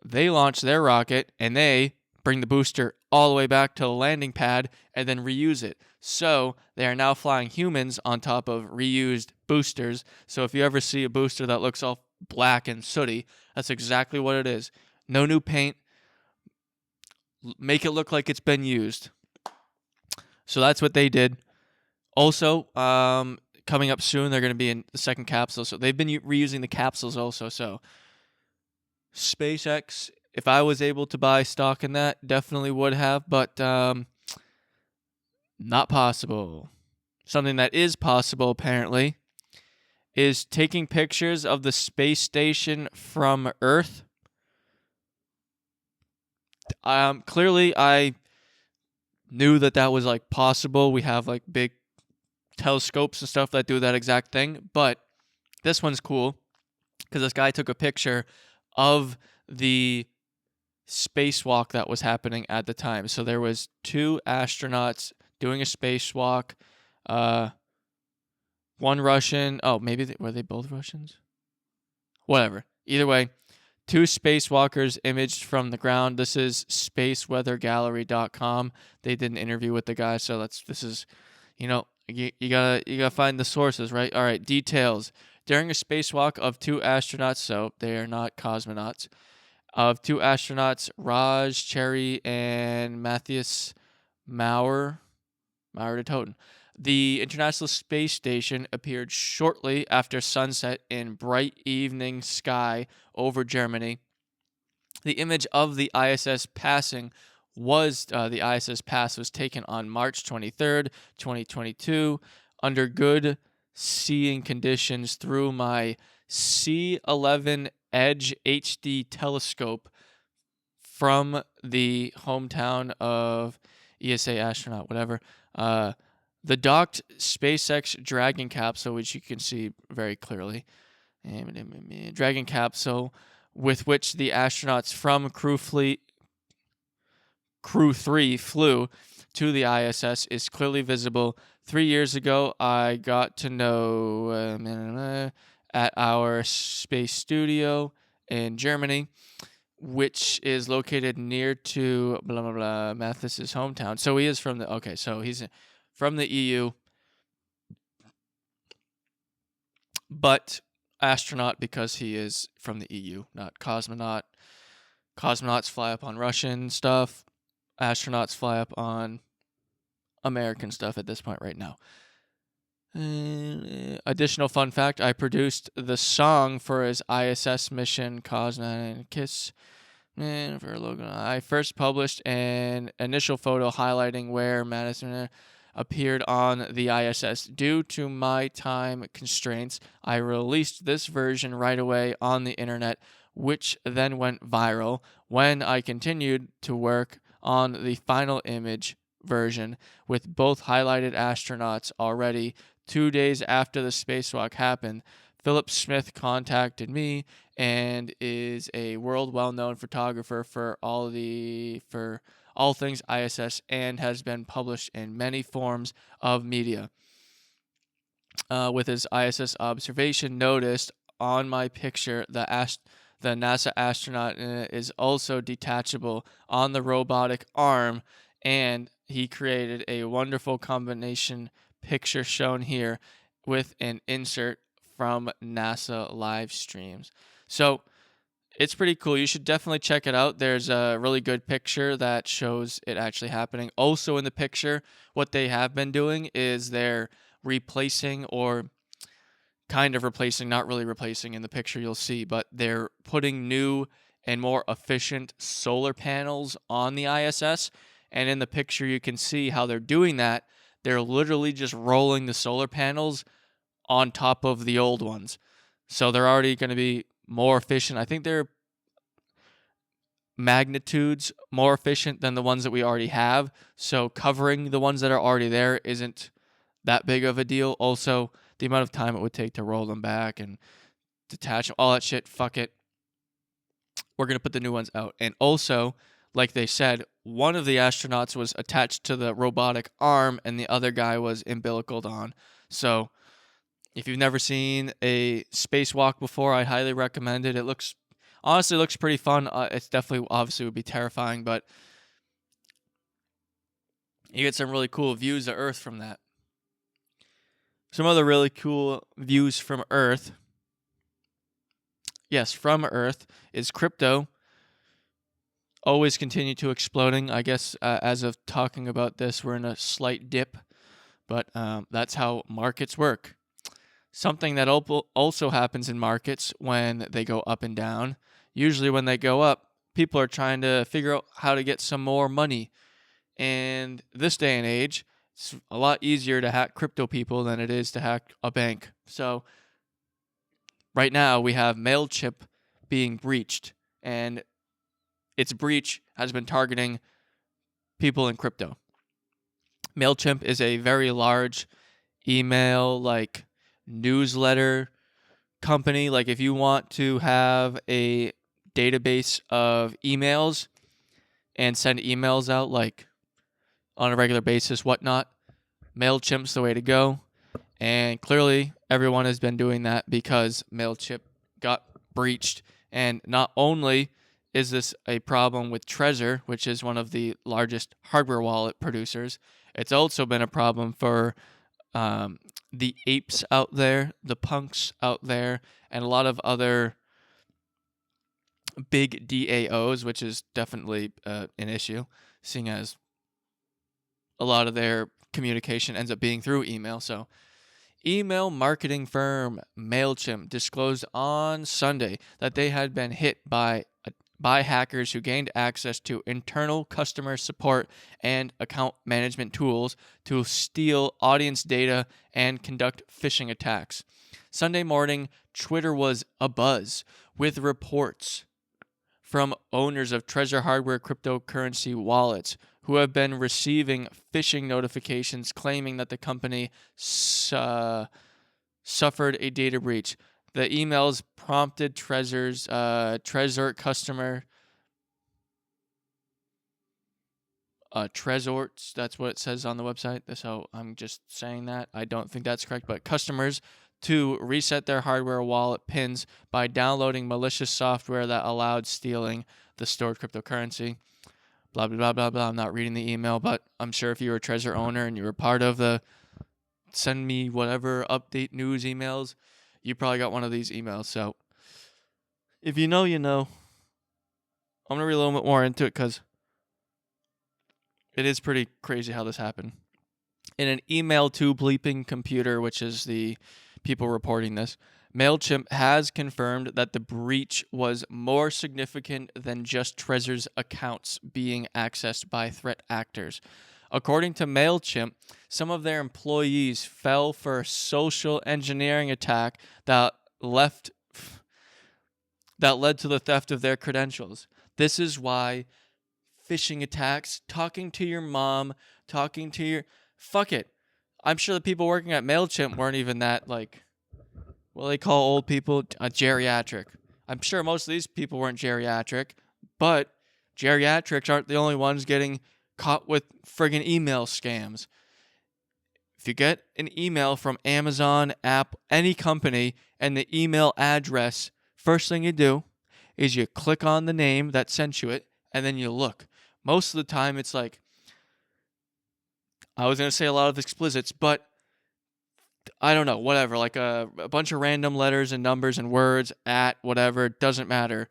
they launch their rocket and they bring the booster all the way back to the landing pad and then reuse it. So they are now flying humans on top of reused boosters. So if you ever see a booster that looks all black and sooty, that's exactly what it is. No new paint. Make it look like it's been used. So that's what they did. Also, coming up soon. They're going to be in the second capsule. So they've been reusing the capsules also. So SpaceX, if I was able to buy stock in that, definitely would have, but not possible. Something that is possible, apparently, is taking pictures of the space station from Earth. Clearly, I knew that was like possible. We have like big telescopes and stuff that do that exact thing, but this one's cool because this guy took a picture of the spacewalk that was happening at the time. So there was 2 astronauts doing a spacewalk. One Russian. Oh, maybe were they both Russians? Whatever. Either way, 2 spacewalkers imaged from the ground. This is spaceweathergallery.com. They did an interview with the guy, so this is, you gotta find the sources, right? All right, details. During a spacewalk of 2 astronauts, so they are not cosmonauts, of 2 astronauts, Raj Cherry and Matthias Maurer de Toten. The International Space Station appeared shortly after sunset in bright evening sky over Germany. The image of the ISS passing was taken on March 23rd, 2022, under good seeing conditions through my C11 Edge HD telescope from the hometown of ESA astronaut, whatever. The docked SpaceX Dragon capsule, which you can see very clearly, Dragon capsule, with which the astronauts from Crew 3 flew to the ISS, is clearly visible. 3 years ago, I got to know at our space studio in Germany, which is located near to blah blah blah Mathis' hometown. So he is from he's from the EU, but astronaut because he is from the EU, not cosmonaut. Cosmonauts fly up on Russian stuff. Astronauts fly up on American stuff at this point right now. Additional fun fact, I produced the song for his ISS mission, Cosmonaut and Kiss. For a logo. I first published an initial photo highlighting where Madison appeared on the ISS. Due to my time constraints, I released this version right away on the internet, which then went viral. When I continued to work on the final image version with both highlighted astronauts already 2 days after the spacewalk happened, Philip Smith contacted me and is a world well-known photographer for all things ISS and has been published in many forms of media. With his ISS observation, noticed on my picture the NASA astronaut is also detachable on the robotic arm, and he created a wonderful combination picture shown here with an insert from NASA live streams. So it's pretty cool. You should definitely check it out. There's a really good picture that shows it actually happening. Also in the picture, what they have been doing is they're replacing, or kind of replacing, not really replacing in the picture you'll see, but they're putting new and more efficient solar panels on the ISS. And in the picture you can see how they're doing that. They're literally just rolling the solar panels on top of the old ones. So they're already going to be more efficient. I think they're magnitudes more efficient than the ones that we already have. So covering the ones that are already there isn't that big of a deal. Also, the amount of time it would take to roll them back and detach them, all that shit, fuck it. We're going to put the new ones out. And also, like they said, one of the astronauts was attached to the robotic arm and the other guy was umbilicaled on. So if you've never seen a spacewalk before, I highly recommend it. It honestly looks pretty fun. It's definitely, obviously, would be terrifying, but you get some really cool views of Earth from that. Some other really cool views from Earth. Yes, from Earth is crypto. Always continue to exploding. I guess as of talking about this, we're in a slight dip, but that's how markets work. Something that also happens in markets when they go up and down. Usually when they go up, people are trying to figure out how to get some more money. And this day and age, it's a lot easier to hack crypto people than it is to hack a bank. So right now we have Mailchimp being breached, and its breach has been targeting people in crypto. Mailchimp is a very large email newsletter company. Like if you want to have a database of emails and send emails out like on a regular basis, whatnot, Mailchimp's the way to go. And clearly everyone has been doing that because Mailchimp got breached. And not only is this a problem with Trezor, which is one of the largest hardware wallet producers, it's also been a problem for the apes out there, the punks out there, and a lot of other big DAOs, which is definitely an issue, seeing as a lot of their communication ends up being through email. So, email marketing firm Mailchimp disclosed on Sunday that they had been hit by hackers who gained access to internal customer support and account management tools to steal audience data and conduct phishing attacks. Sunday morning, Twitter was abuzz with reports from owners of Trezor hardware cryptocurrency wallets who have been receiving phishing notifications claiming that the company suffered a data breach. The emails prompted Trezor customer Trezorts, that's what it says on the website. So I'm just saying that. I don't think that's correct, but customers to reset their hardware wallet pins by downloading malicious software that allowed stealing the stored cryptocurrency. Blah, blah, blah, blah, blah. I'm not reading the email, but I'm sure if you were a Trezor owner and you were part of the send me whatever update news emails, you probably got one of these emails. So if you know, you know. I'm going to read a little bit more into it because it is pretty crazy how this happened. In an email to Bleeping Computer, which is the people reporting this, Mailchimp has confirmed that the breach was more significant than just Trezor's accounts being accessed by threat actors. According to Mailchimp, some of their employees fell for a social engineering attack that led to the theft of their credentials. This is why phishing attacks, talking to your mom, fuck it. I'm sure the people working at Mailchimp weren't even that they call old people geriatric. I'm sure most of these people weren't geriatric, but geriatrics aren't the only ones getting caught with friggin' email scams. If you get an email from Amazon, App, any company, and the email address, first thing you do is you click on the name that sent you it, and then you look. Most of the time, it's I was going to say a lot of explicits, but I don't know, whatever, a bunch of random letters and numbers and words at whatever, it doesn't matter.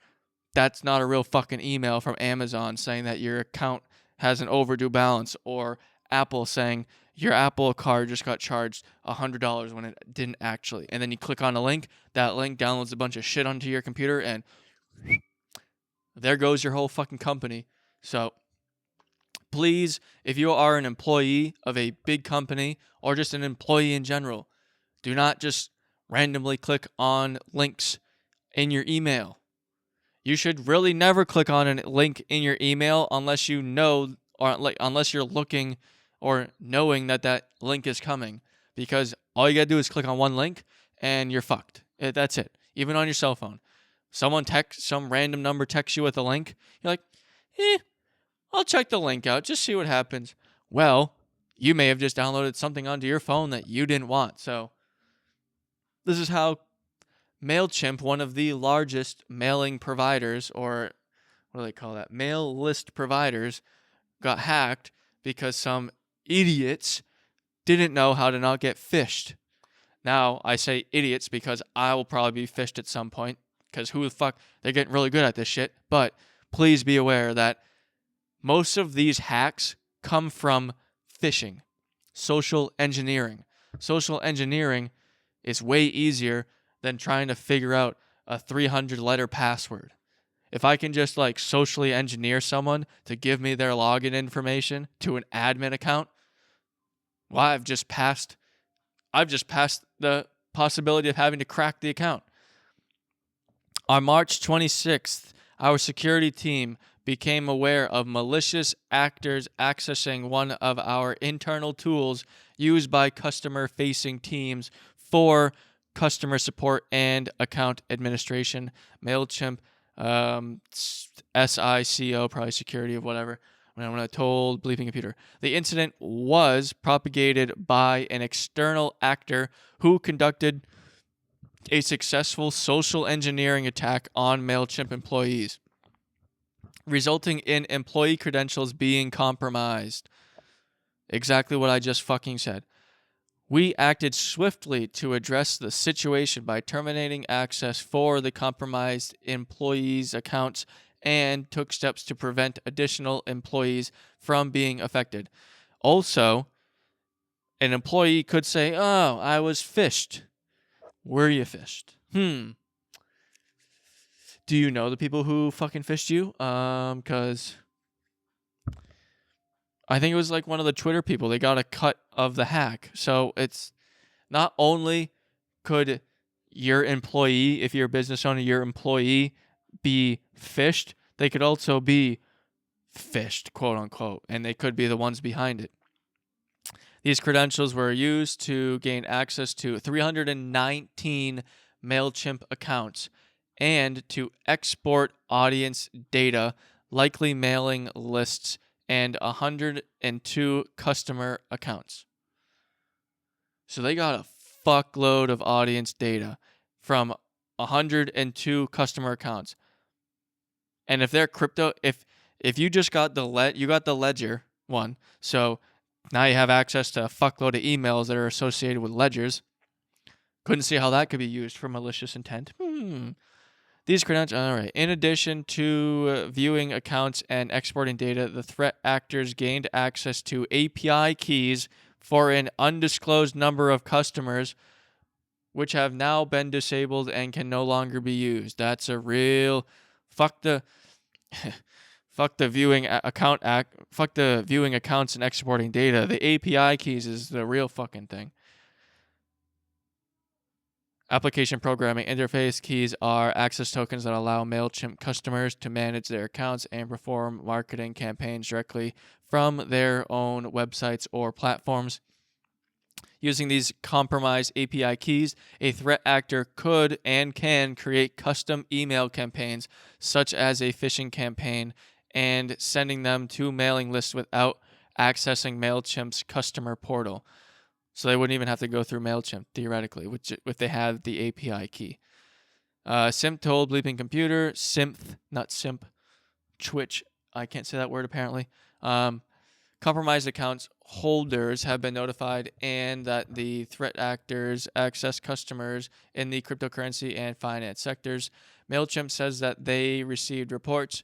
That's not a real fucking email from Amazon saying that your account has an overdue balance, or Apple saying your Apple card just got charged $100 when it didn't actually. And then you click on a link, that link downloads a bunch of shit onto your computer, and there goes your whole fucking company. So please, if you are an employee of a big company or just an employee in general, do not just randomly click on links in your email. You should really never click on a link in your email unless you know, or unless you're looking or knowing that link is coming, because all you gotta do is click on one link and you're fucked. That's it. Even on your cell phone, some random number texts you with a link. You're like, I'll check the link out, just see what happens. Well, you may have just downloaded something onto your phone that you didn't want. So this is how Mailchimp, one of the largest mailing providers, or what do they call that? Mail list providers, got hacked because some idiots didn't know how to not get phished. Now, I say idiots because I will probably be phished at some point, because who the fuck, they're getting really good at this shit. But please be aware that most of these hacks come from phishing, social engineering. Social engineering is way easier than trying to figure out a 300-letter password. If I can just like socially engineer someone to give me their login information to an admin account, well, I've just passed the possibility of having to crack the account. On March 26th, our security team became aware of malicious actors accessing one of our internal tools used by customer-facing teams for customer support and account administration. Mailchimp, SICO, probably security of whatever. When I told bleeping computer. The incident was propagated by an external actor who conducted a successful social engineering attack on Mailchimp employees, resulting in employee credentials being compromised. Exactly what I just fucking said. We acted swiftly to address the situation by terminating access for the compromised employees' accounts and took steps to prevent additional employees from being affected. Also, an employee could say, "Oh, I was phished." Were you phished? Do you know the people who fucking phished you? Because I think it was like one of the Twitter people. They got a cut of the hack. So it's not only could your employee, if you're a business owner, your employee be phished, they could also be phished, quote unquote, and they could be the ones behind it. These credentials were used to gain access to 319 Mailchimp accounts and to export audience data, likely mailing lists, and 102 customer accounts. So they got a fuckload of audience data from 102 customer accounts. And if they're crypto, if you just got you got the ledger one, so now you have access to a fuckload of emails that are associated with ledgers. Couldn't see how that could be used for malicious intent. These credentials, all right. In addition to viewing accounts and exporting data, the threat actors gained access to API keys for an undisclosed number of customers, which have now been disabled and can no longer be used. That's a real fuck the viewing account act. Fuck the viewing accounts and exporting data. The API keys is the real fucking thing. Application programming interface keys are access tokens that allow Mailchimp customers to manage their accounts and perform marketing campaigns directly from their own websites or platforms. Using these compromised API keys, a threat actor could and can create custom email campaigns, such as a phishing campaign, and sending them to mailing lists without accessing Mailchimp's customer portal. So they wouldn't even have to go through Mailchimp, theoretically, if they had the API key. Simp told Bleeping Computer, not simp, Twitch, I can't say that word apparently. Compromised accounts holders have been notified and that the threat actors access customers in the cryptocurrency and finance sectors. Mailchimp says that they received reports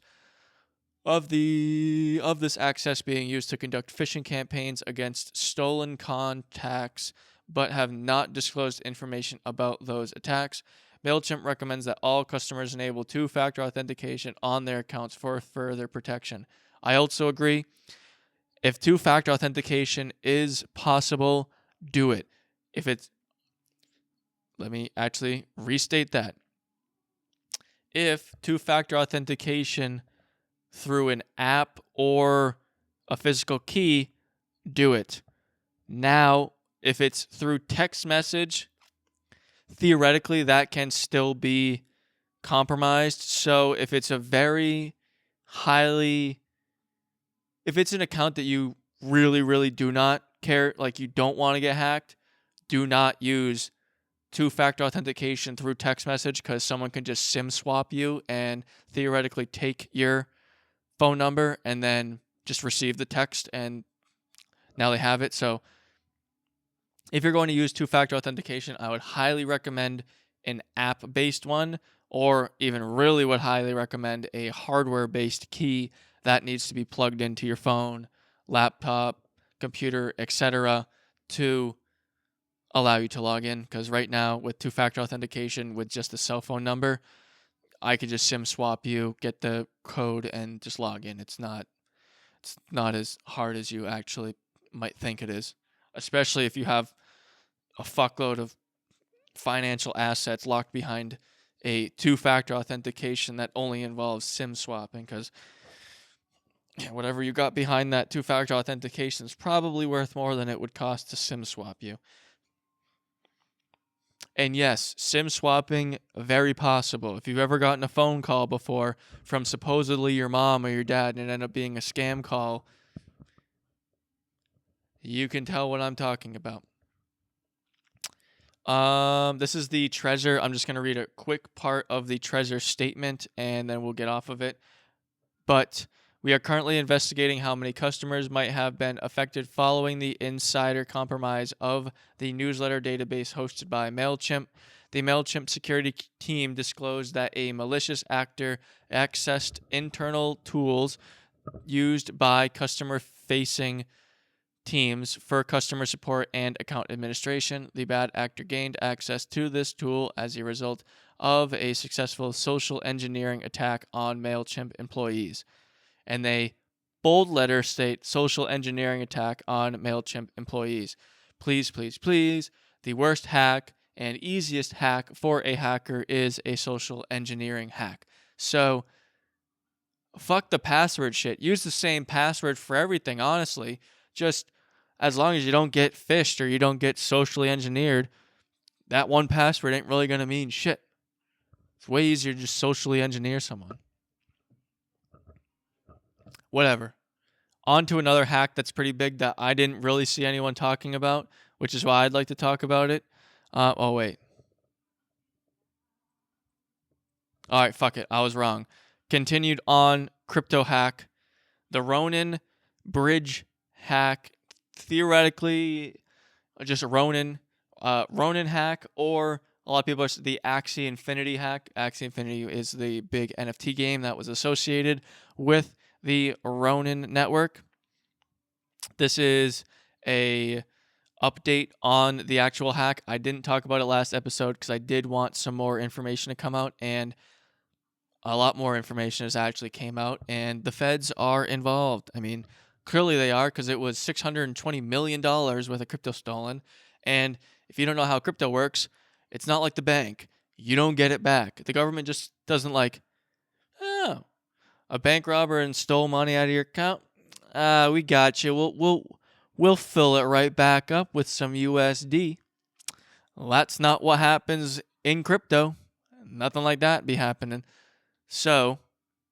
of this access being used to conduct phishing campaigns against stolen contacts, but have not disclosed information about those attacks. Mailchimp recommends that all customers enable two-factor authentication on their accounts for further protection. I also agree. If two-factor authentication is possible, do it. Let me actually restate that. If two-factor authentication through an app or a physical key, do it. Now, if it's through text message, theoretically that can still be compromised. So if it's if it's an account that you really, really do not care, like you don't want to get hacked, do not use two-factor authentication through text message, because someone can just SIM swap you and theoretically take your phone number and then just receive the text, and now they have it. So if you're going to use two-factor authentication, I would highly recommend an app-based one, or even really would highly recommend a hardware-based key that needs to be plugged into your phone, laptop, computer, etc. to allow you to log in, because right now with two-factor authentication with just the cell phone number, I could just SIM swap you, get the code, and just log in. It's not as hard as you actually might think it is, especially if you have a fuckload of financial assets locked behind a two-factor authentication that only involves SIM swapping, because whatever you got behind that two-factor authentication is probably worth more than it would cost to SIM swap you. And yes, SIM swapping, very possible. If you've ever gotten a phone call before from supposedly your mom or your dad and it ended up being a scam call, you can tell what I'm talking about. This is the Trezor. I'm just going to read a quick part of the Trezor statement and then we'll get off of it. But we are currently investigating how many customers might have been affected following the insider compromise of the newsletter database hosted by Mailchimp. The Mailchimp security team disclosed that a malicious actor accessed internal tools used by customer-facing teams for customer support and account administration. The bad actor gained access to this tool as a result of a successful social engineering attack on Mailchimp employees. And they bold letter state social engineering attack on Mailchimp employees. Please, please, please. The worst hack and easiest hack for a hacker is a social engineering hack. So fuck the password shit. Use the same password for everything, honestly. Just as long as you don't get phished or you don't get socially engineered, that one password ain't really going to mean shit. It's way easier to just socially engineer someone. Whatever. On to another hack that's pretty big that I didn't really see anyone talking about, which is why I'd like to talk about it. Wait. All right, fuck it. I was wrong. Continued on crypto hack. The Ronin bridge hack. Theoretically, just a Ronin hack, or a lot of people are the Axie Infinity hack. Axie Infinity is the big NFT game that was associated with the Ronin network. This is a update on the actual hack. I didn't talk about it last episode because I did want some more information to come out, and a lot more information has actually came out, and the feds are involved. I mean, clearly they are, because it was $620 million worth of crypto stolen, and if you don't know how crypto works, it's not like the bank. You don't get it back. The government just doesn't a bank robber and stole money out of your account. We got you. We'll fill it right back up with some USD. Well, that's not what happens in crypto. Nothing like that be happening. So,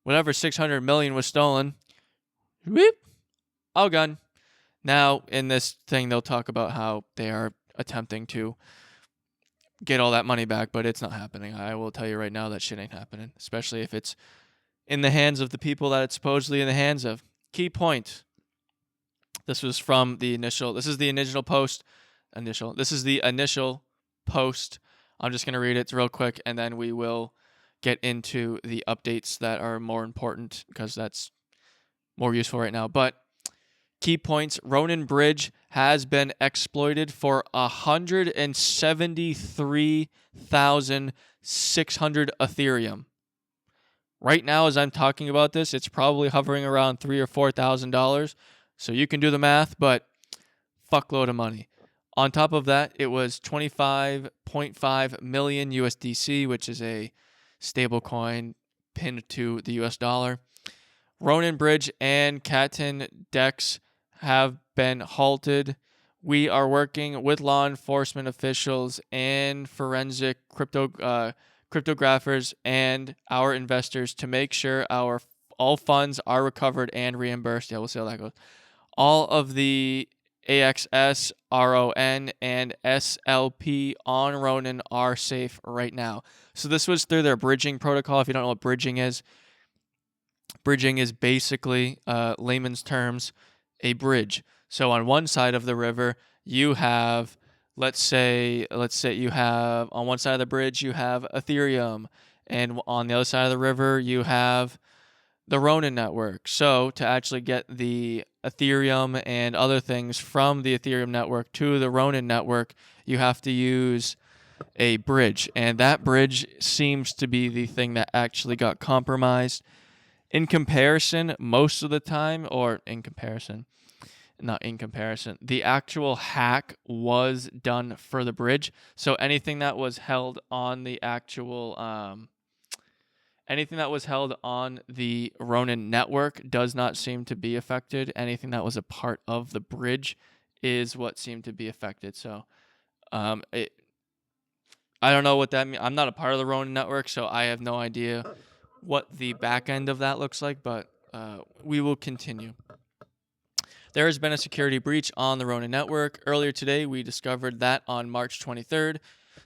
whatever 600 million was stolen, whoop, all gone. Now, in this thing, they'll talk about how they are attempting to get all that money back, but it's not happening. I will tell you right now that shit ain't happening, especially if it's in the hands of the people that it's supposedly in the hands of. Key point. This was from the initial. This is the initial post. This is the initial post. I'm just going to read it real quick, and then we will get into the updates that are more important, because that's more useful right now. But key points. Ronin Bridge has been exploited for 173,600 Ethereum. Right now, as I'm talking about this, it's probably hovering around $3,000 or $4,000. So you can do the math, but fuckload of money. On top of that, it was 25.5 million USDC, which is a stable coin pinned to the US dollar. Ronin Bridge and Katin DEX have been halted. We are working with law enforcement officials and forensic cryptographers and our investors to make sure all funds are recovered and reimbursed. Yeah, we'll see how that goes. All of the AXS, RON, and SLP on Ronin are safe right now. So this was through their bridging protocol. If you don't know what bridging is basically, layman's terms, a bridge. So on one side of the river, you have, let's say you have, on one side of the bridge, you have Ethereum, and on the other side of the river, you have the Ronin network. So to actually get the Ethereum and other things from the Ethereum network to the Ronin network, you have to use a bridge. And that bridge seems to be the thing that actually got compromised. In comparison, most of the time, or in comparison, not in comparison, the actual hack was done for the bridge. So anything that was held on the actual anything that was held on the Ronin network does not seem to be affected. Anything that was a part of the bridge is what seemed to be affected. So I don't know what that means. I'm not a part of the Ronin network, so I have no idea what the back end of that looks like, but we will continue. There has been a security breach on the Ronin network. Earlier today, we discovered that on March 23rd,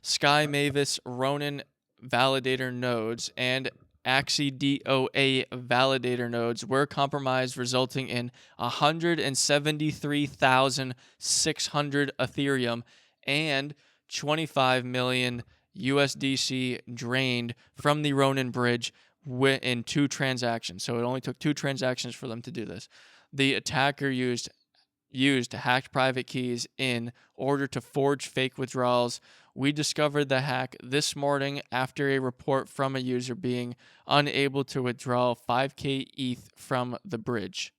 Sky Mavis Ronin validator nodes and Axie DOA validator nodes were compromised, resulting in 173,600 Ethereum and 25 million USDC drained from the Ronin bridge in 2 transactions. So it only took 2 transactions for them to do this. The attacker used hacked private keys in order to forge fake withdrawals. We discovered the hack this morning after a report from a user being unable to withdraw 5K ETH from the bridge.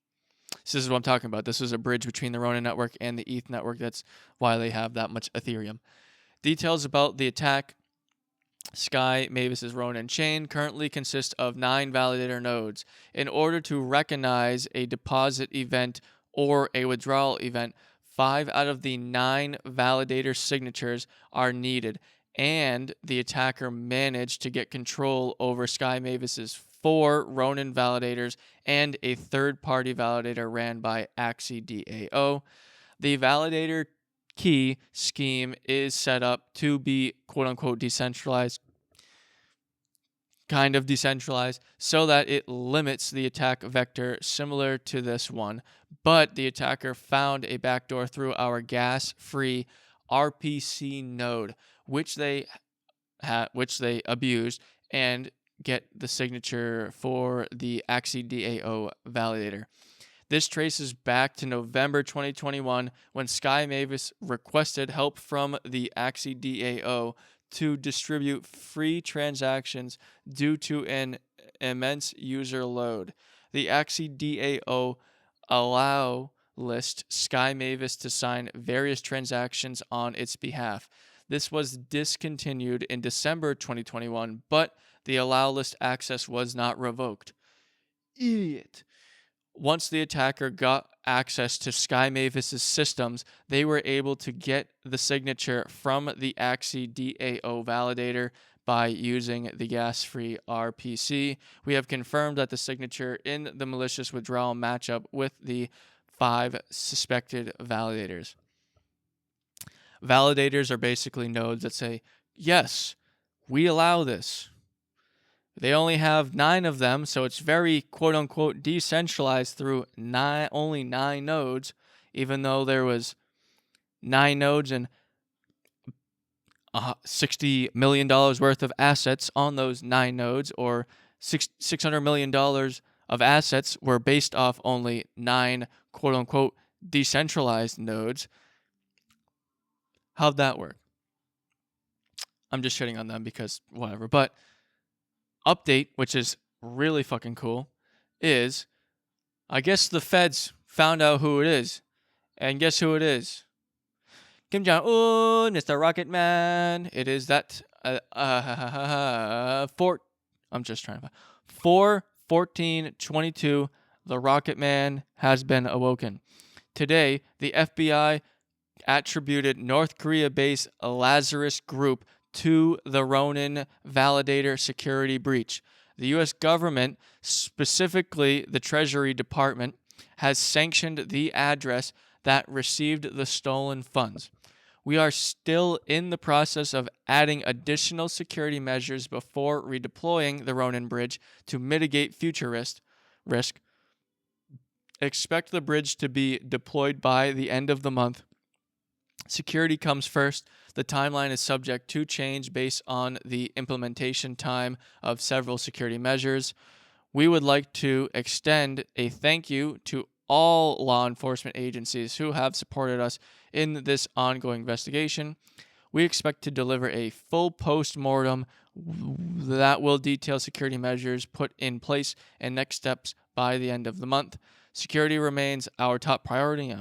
This is what I'm talking about. This is a bridge between the Ronin network and the ETH network. That's why they have that much Ethereum. Details about the attack. Sky Mavis's Ronin chain currently consists of 9 validator nodes. In order to recognize a deposit event or a withdrawal event, 5 out of the 9 validator signatures are needed, and the attacker managed to get control over Sky Mavis's 4 Ronin validators and a third-party validator ran by Axie DAO. The validator key scheme is set up to be quote-unquote decentralized, kind of decentralized, so that it limits the attack vector similar to this one. But the attacker found a backdoor through our gas-free RPC node, which they abused, and get the signature for the Axie DAO validator. This traces back to November 2021 when Sky Mavis requested help from the Axie DAO to distribute free transactions due to an immense user load. The Axie DAO allow list Sky Mavis to sign various transactions on its behalf. This was discontinued in December 2021, but the allow list access was not revoked. Idiot. Once the attacker got access to Sky Mavis's systems, they were able to get the signature from the Axie DAO validator by using the gas-free RPC. We have confirmed that the signature in the malicious withdrawal matchup with the 5 suspected validators. Validators are basically nodes that say, yes, we allow this. They only have 9 of them, so it's very quote-unquote decentralized through only 9 nodes, even though there was 9 nodes and $60 million worth of assets on those 9 nodes, or $600 million of assets were based off only 9 quote-unquote decentralized nodes. How'd that work? I'm just shitting on them because whatever, but update, which is really fucking cool, is I guess the feds found out who it is. And guess who it is? Kim Jong-un, Mr. Rocket Man. It is that I'm just trying to 4/14/22, the Rocket Man has been awoken. Today, the FBI attributed North Korea-based Lazarus Group to the Ronin validator security breach. The U.S. government, specifically the Treasury Department, has sanctioned the address that received the stolen funds. We are still in the process of adding additional security measures before redeploying the Ronin bridge to mitigate future risk. Expect the bridge to be deployed by the end of the month. Security comes first. The timeline is subject to change based on the implementation time of several security measures. we would like to extend a thank you to all law enforcement agencies who have supported us in this ongoing investigation. We expect to deliver a full post-mortem that will detail security measures put in place and next steps by the end of the month. Security remains our top priority,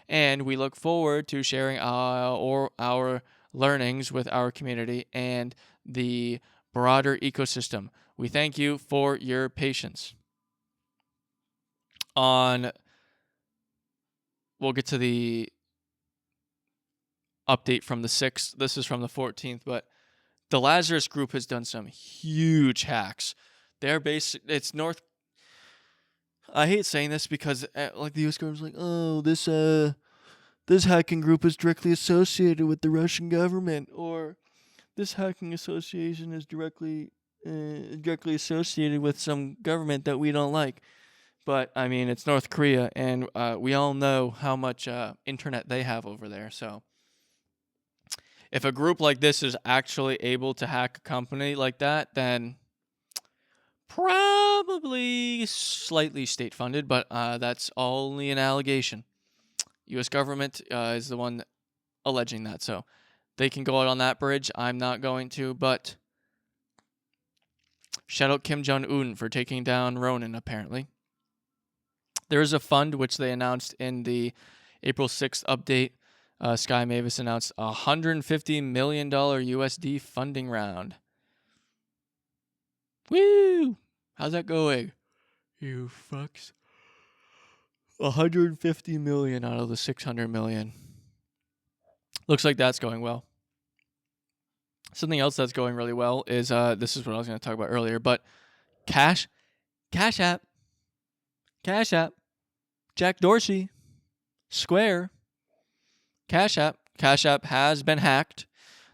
and we look forward to sharing our learnings with our community and the broader ecosystem. We thank you for your patience. We'll get to the update from the 6th. This is from the 14th, but the Lazarus Group has done some huge hacks. It's North. I hate saying this because like the U.S. government's like, oh, this hacking group is directly associated with the Russian government, or this hacking association is directly associated with some government that we don't like. But I mean, it's North Korea, and we all know how much internet they have over there. So if a group like this is actually able to hack a company like that, then probably slightly state-funded, but that's only an allegation. U.S. government is the one alleging that, so they can go out on that bridge. I'm not going to, but shout out Kim Jong-un for taking down Ronin, apparently. There is a fund which they announced in the April 6th update. Sky Mavis announced a $150 million USD funding round. Woo! How's that going? You fucks. 150 million out of the 600 million. Looks like that's going well. Something else that's going really well is this is what I was going to talk about earlier, but CashApp, Jack Dorsey, Square, CashApp has been hacked.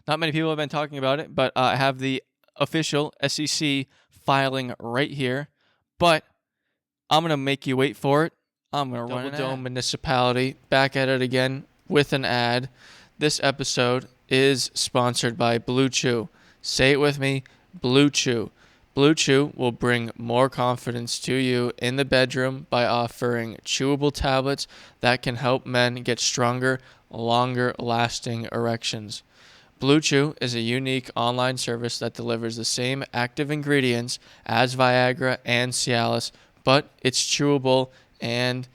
Not many people have been talking about it, but I have the official SEC filing right here. But I'm going to make you wait for it. I'm going to run Double Dome Municipality back at it again with an ad. This episode is sponsored by Blue Chew. Say it with me, Blue Chew. Blue Chew will bring more confidence to you in the bedroom by offering chewable tablets that can help men get stronger, longer-lasting erections. Blue Chew is a unique online service that delivers the same active ingredients as Viagra and Cialis, but it's chewable and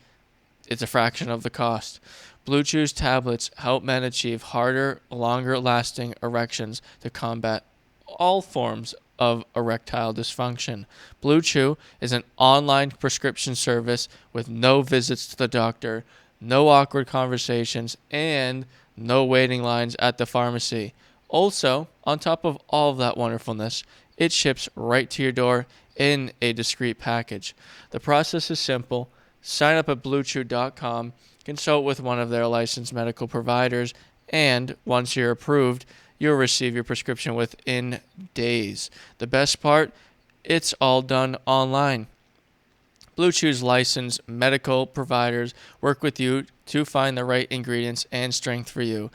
it's a fraction of the cost. Blue Chew's tablets help men achieve harder, longer-lasting erections to combat all forms of erectile dysfunction. Blue Chew is an online prescription service with no visits to the doctor, no awkward conversations, and no waiting lines at the pharmacy. Also, on top of all of that wonderfulness, it ships right to your door in a discreet package. The process is simple. Sign up at bluechew.com, consult with one of their licensed medical providers, and once you're approved, you'll receive your prescription within days. The best part, it's all done online. Blue Chew's licensed medical providers work with you to find the right ingredients and strength for you.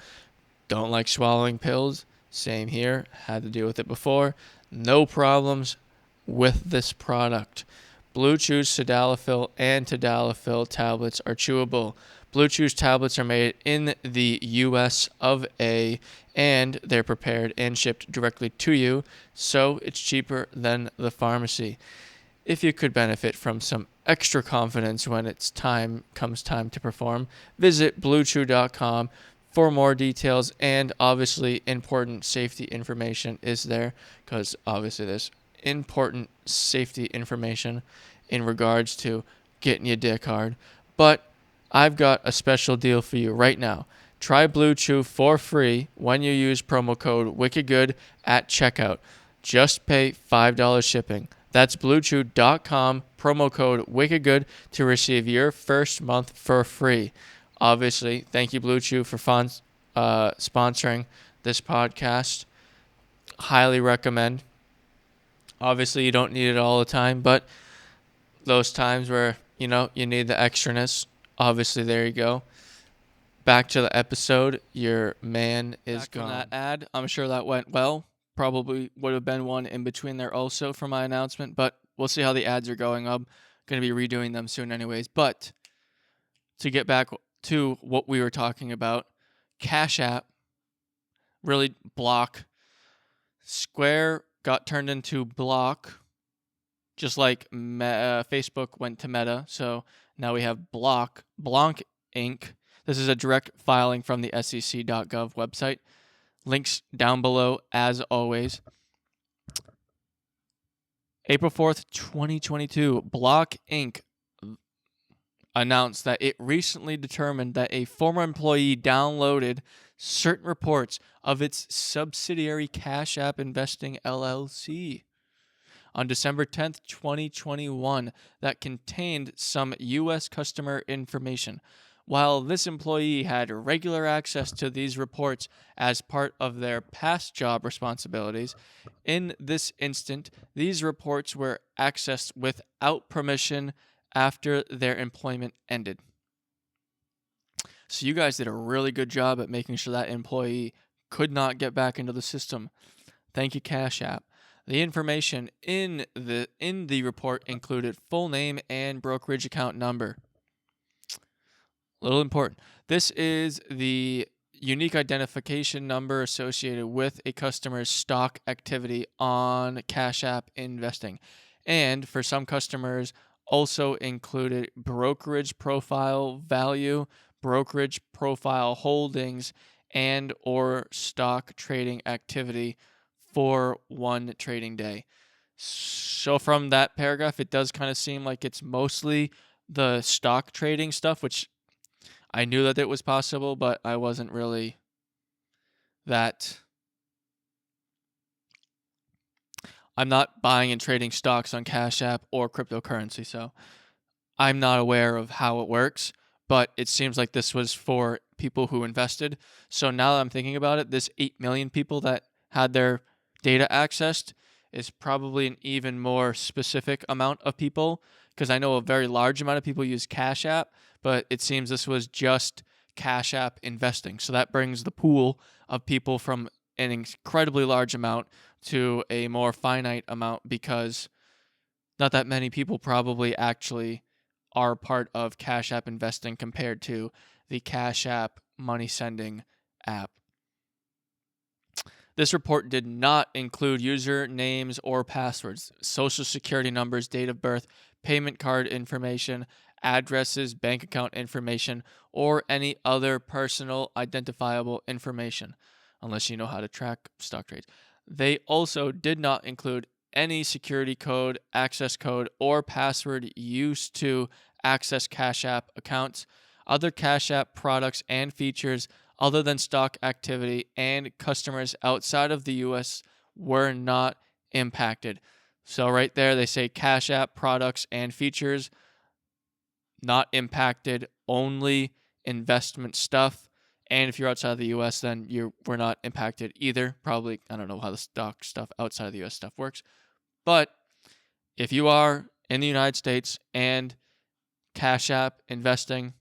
Don't like swallowing pills? Same here. Had to deal with it before. No problems with this product. Blue Chew's Sildenafil and Tadalafil tablets are chewable. Blue Chew's tablets are made in the US of A, and they're prepared and shipped directly to you, so it's cheaper than the pharmacy. If you could benefit from some extra confidence when comes time to perform, visit bluechew.com for more details, and obviously important safety information is there, because obviously there's important safety information in regards to getting your dick hard. But I've got a special deal for you right now. Try Blue Chew for free when you use promo code WickedGood at checkout. Just pay $5 shipping. That's bluechew.com, promo code WickedGood to receive your first month for free. Obviously, thank you, Blue Chew, for sponsoring this podcast. Highly recommend. Obviously, you don't need it all the time, but those times where, you need the extraness, obviously, there you go. Back to the episode. Your man is gone. From that ad, I'm sure that went well. Probably would have been one in between there also for my announcement, but we'll see how the ads are going. I'm going to be redoing them soon anyways. But to get back to what we were talking about, CashApp, really Block. Square got turned into Block, just like Facebook went to Meta. So now we have Blanc Inc. This is a direct filing from the SEC.gov website. Links down below as always. April 4th, 2022, Block Inc. announced that it recently determined that a former employee downloaded certain reports of its subsidiary CashApp Investing LLC on December 10th, 2021 that contained some U.S. customer information. While this employee had regular access to these reports as part of their past job responsibilities, in this instant, these reports were accessed without permission after their employment ended. So you guys did a really good job at making sure that employee could not get back into the system. Thank you, CashApp. The information in the report included full name and brokerage account number. Little important. This is the unique identification number associated with a customer's stock activity on CashApp Investing. And for some customers, also included brokerage profile value, brokerage profile holdings, and or stock trading activity for one trading day. So from that paragraph, it does kind of seem like it's mostly the stock trading stuff, which I knew that it was possible, but I wasn't really that. I'm not buying and trading stocks on Cash App or cryptocurrency, so I'm not aware of how it works, but it seems like this was for people who invested. So now that I'm thinking about it, this 8 million people that had their data accessed is probably an even more specific amount of people, because I know a very large amount of people use Cash App, but it seems this was just Cash App Investing. So that brings the pool of people from an incredibly large amount to a more finite amount, because not that many people probably actually are part of Cash App Investing compared to the Cash App money sending app. This report did not include user names or passwords, social security numbers, date of birth, payment card information, addresses, bank account information, or any other personal identifiable information, unless you know how to track stock trades. They also did not include any security code, access code, or password used to access Cash App accounts, other Cash App products and features other than stock activity, and customers outside of the U.S. were not impacted. So right there, they say Cash App products and features not impacted, only investment stuff. And if you're outside of the U.S., then we're not impacted either. Probably, I don't know how the stock stuff outside of the U.S. stuff works. But if you are in the United States and Cash App investing,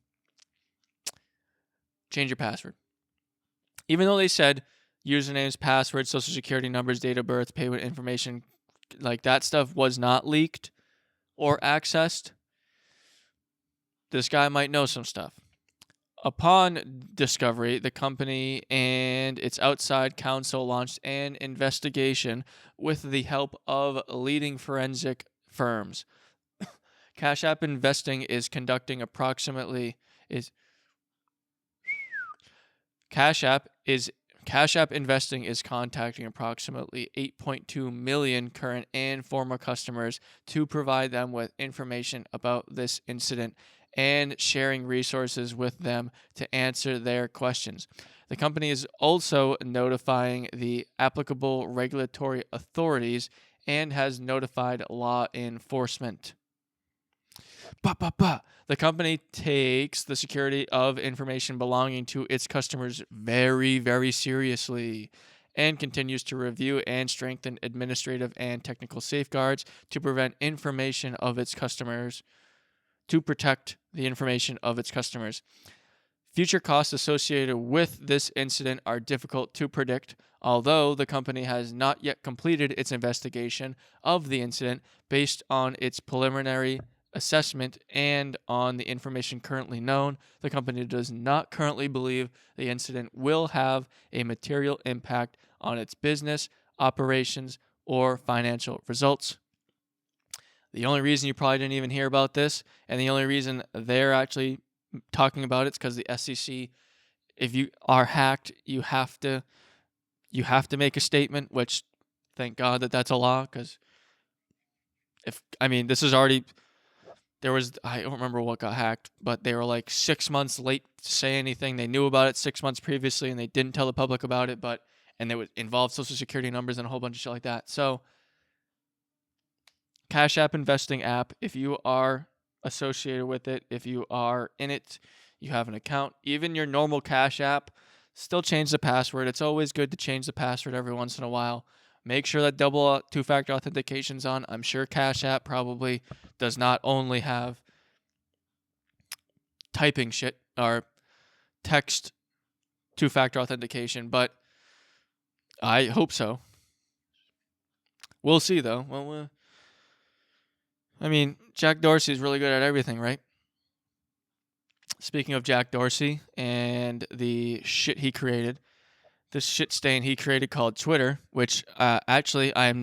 change your password. Even though they said usernames, passwords, social security numbers, date of birth, payment information, like that stuff was not leaked or accessed, this guy might know some stuff. Upon discovery, the company and its outside counsel launched an investigation with the help of leading forensic firms. Cash App Investing is conducting Cash App Investing is contacting approximately 8.2 million current and former customers to provide them with information about this incident and sharing resources with them to answer their questions. The company is also notifying the applicable regulatory authorities and has notified law enforcement. The company takes the security of information belonging to its customers very, very seriously and continues to review and strengthen administrative and technical safeguards to protect the information of its customers. Future costs associated with this incident are difficult to predict, although the company has not yet completed its investigation of the incident based on its preliminary assessment and on the information currently known. The company does not currently believe the incident will have a material impact on its business, operations, or financial results. The only reason you probably didn't even hear about this, and the only reason they're actually talking about it, is because the SEC, if you are hacked, you have to make a statement. Which, thank God that that's a law, because this is already. There was, I don't remember what got hacked, but they were like 6 months late to say anything. They knew about it 6 months previously, and they didn't tell the public about it. And they would involve social security numbers and a whole bunch of shit like that. So, CashApp investing app, if you are associated with it, if you are in it, you have an account, even your normal Cash App, still change the password. It's always good to change the password every once in a while. Make sure that double two-factor authentication's on. I'm sure Cash App probably does not only have typing shit or text two-factor authentication, but I hope so. We'll see, though. Well, Jack Dorsey's really good at everything, right? Speaking of Jack Dorsey and the shit he created, this shit stain he created called Twitter, which actually I'm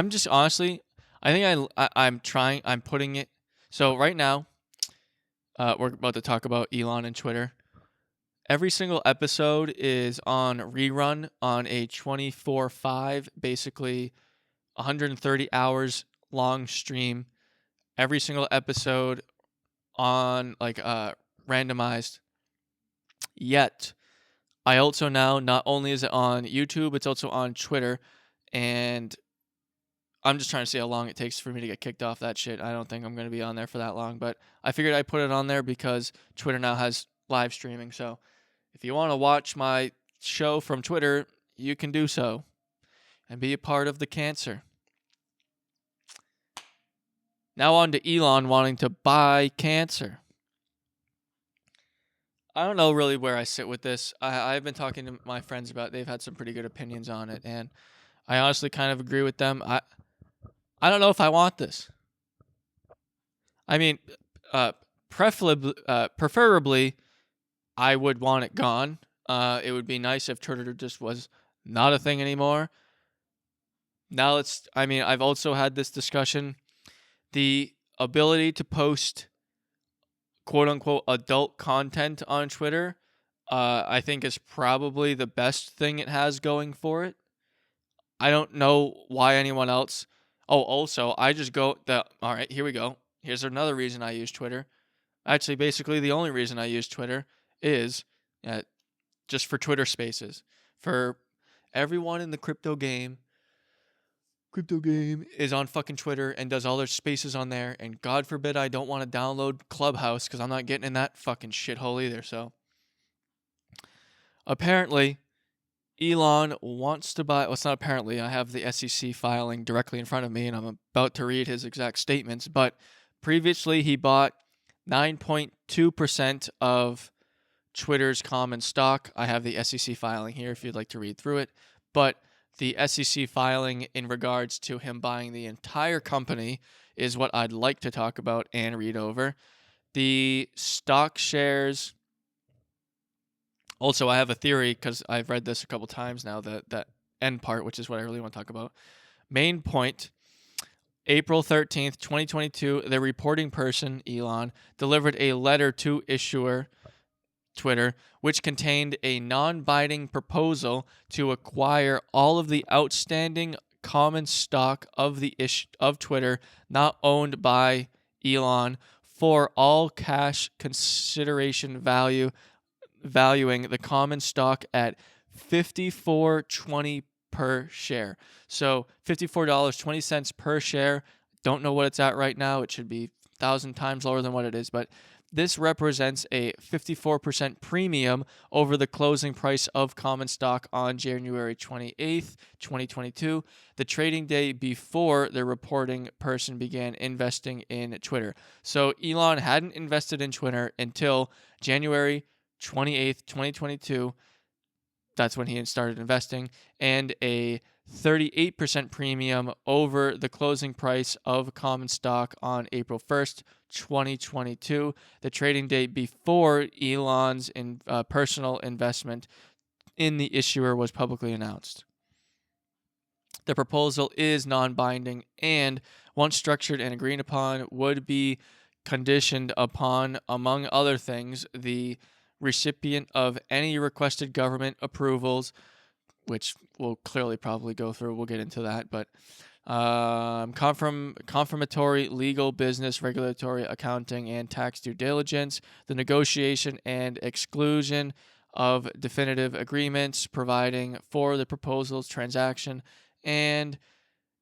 just honestly, I think I'm putting it. So right now, we're about to talk about Elon and Twitter. Every single episode is on rerun on a 24/5, basically 130 hours long stream. Every single episode on randomized. Yet, I also now, not only is it on YouTube, it's also on Twitter, and I'm just trying to see how long it takes for me to get kicked off that shit. I don't think I'm going to be on there for that long, but I figured I'd put it on there because Twitter now has live streaming. So if you want to watch my show from Twitter, you can do so and be a part of the cancer. Now on to Elon wanting to buy cancer. I don't know really where I sit with this. I've been talking to my friends about it. They've had some pretty good opinions on it, and I honestly kind of agree with them. I don't know if I want this. Preferably, I would want it gone. It would be nice if Twitter just was not a thing anymore. Now I've also had this discussion. The ability to post quote-unquote adult content on Twitter, I think is probably the best thing it has going for it. I don't know why anyone else. Oh, also, I just all right, here we go. Here's another reason I use Twitter. Actually, basically the only reason I use Twitter is just for Twitter Spaces. For everyone in the crypto game is on fucking Twitter and does all their spaces on there, and God forbid I don't want to download Clubhouse because I'm not getting in that fucking shithole either. So apparently Elon wants to buy, well, it's not apparently, I have the SEC filing directly in front of me and I'm about to read his exact statements, but previously he bought 9.2% of Twitter's common stock. I have the SEC filing here if you'd like to read through it, but the SEC filing in regards to him buying the entire company is what I'd like to talk about and read over. The stock shares. Also, I have a theory because I've read this a couple times now, that end part, which is what I really want to talk about. Main point, April 13th, 2022, the reporting person, Elon, delivered a letter to issuer Twitter, which contained a non-binding proposal to acquire all of the outstanding common stock of Twitter not owned by Elon for all cash consideration valuing the common stock at $54.20 per share. So $54.20 per share. Don't know what it's at right now. It should be 1,000 times lower than what it is, but this represents a 54% premium over the closing price of common stock on January 28th, 2022, the trading day before the reporting person began investing in Twitter. So Elon hadn't invested in Twitter until January 28th, 2022. That's when he started investing, and a 38% premium over the closing price of common stock on April 1st, 2022, the trading date before Elon's personal investment in the issuer was publicly announced. The proposal is non-binding and, once structured and agreed upon, would be conditioned upon, among other things, the recipient of any requested government approvals, which we'll clearly probably go through. We'll get into that, but confirmatory legal, business, regulatory, accounting, and tax due diligence, the negotiation and exclusion of definitive agreements, providing for the proposal's transaction, and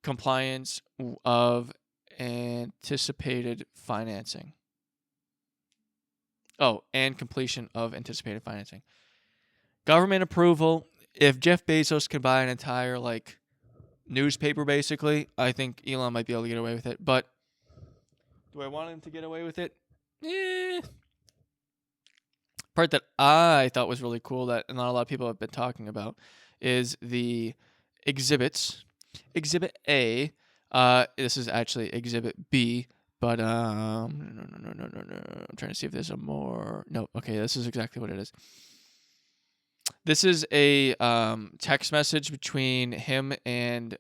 compliance of anticipated financing. Oh, and completion of anticipated financing. Government approval. If Jeff Bezos can buy an entire newspaper, basically, I think Elon might be able to get away with it. But do I want him to get away with it? Part that I thought was really cool that not a lot of people have been talking about is the exhibits. Exhibit A. This is actually Exhibit B. But no. I'm trying to see if there's a more. No, okay, this is exactly what it is. This is a text message between him and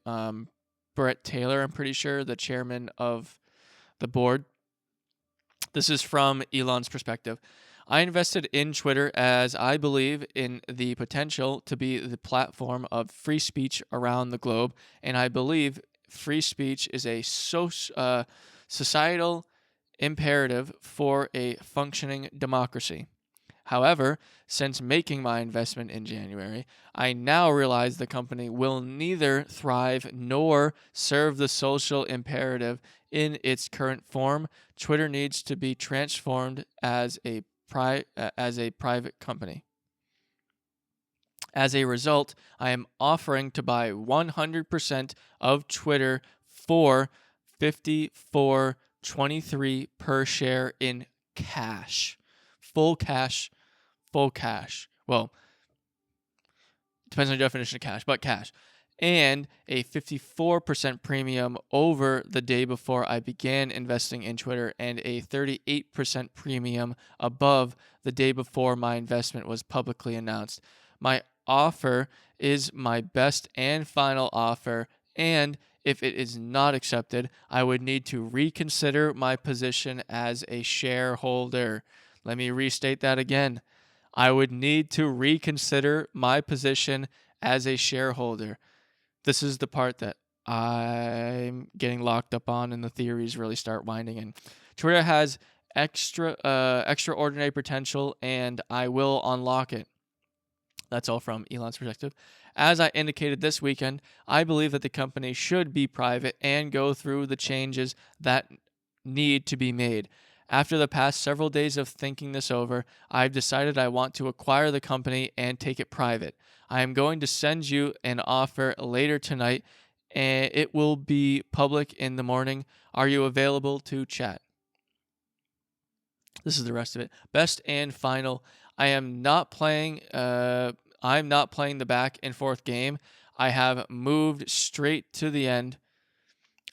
Brett Taylor, I'm pretty sure, the chairman of the board. This is from Elon's perspective. I invested in Twitter as I believe in the potential to be the platform of free speech around the globe, and I believe free speech is a societal imperative for a functioning democracy. However, since making my investment in January, I now realize the company will neither thrive nor serve the social imperative in its current form. Twitter needs to be transformed as a private company. As a result, I am offering to buy 100% of Twitter for $54.23 per share in cash. Full cash. Well, depends on the definition of cash, but cash. And a 54% premium over the day before I began investing in Twitter, and a 38% premium above the day before my investment was publicly announced. My offer is my best and final offer, and if it is not accepted, I would need to reconsider my position as a shareholder. Let me restate that again. I would need to reconsider my position as a shareholder. This is the part that I'm getting locked up on, and the theories really start winding in. Twitter has extraordinary potential, and I will unlock it. That's all from Elon's perspective. As I indicated this weekend, I believe that the company should be private and go through the changes that need to be made. After the past several days of thinking this over, I've decided I want to acquire the company and take it private. I am going to send you an offer later tonight, and it will be public in the morning. Are you available to chat? This is the rest of it. Best and final. I'm not playing the back and forth game. I have moved straight to the end.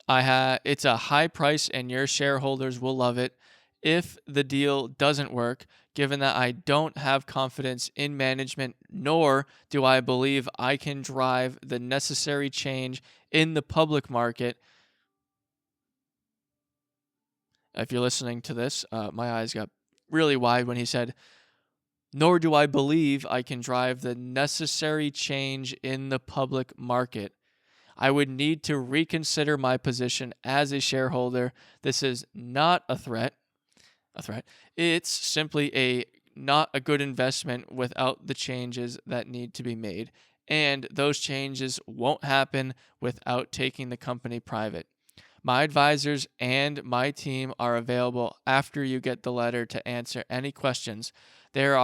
It's a high price, and your shareholders will love it. If the deal doesn't work, given that I don't have confidence in management, nor do I believe I can drive the necessary change in the public market. If you're listening to this, my eyes got really wide when he said, nor do I believe I can drive the necessary change in the public market. I would need to reconsider my position as a shareholder. This is not a threat. It's simply not a good investment without the changes that need to be made. And those changes won't happen without taking the company private. My advisors and my team are available after you get the letter to answer any questions. There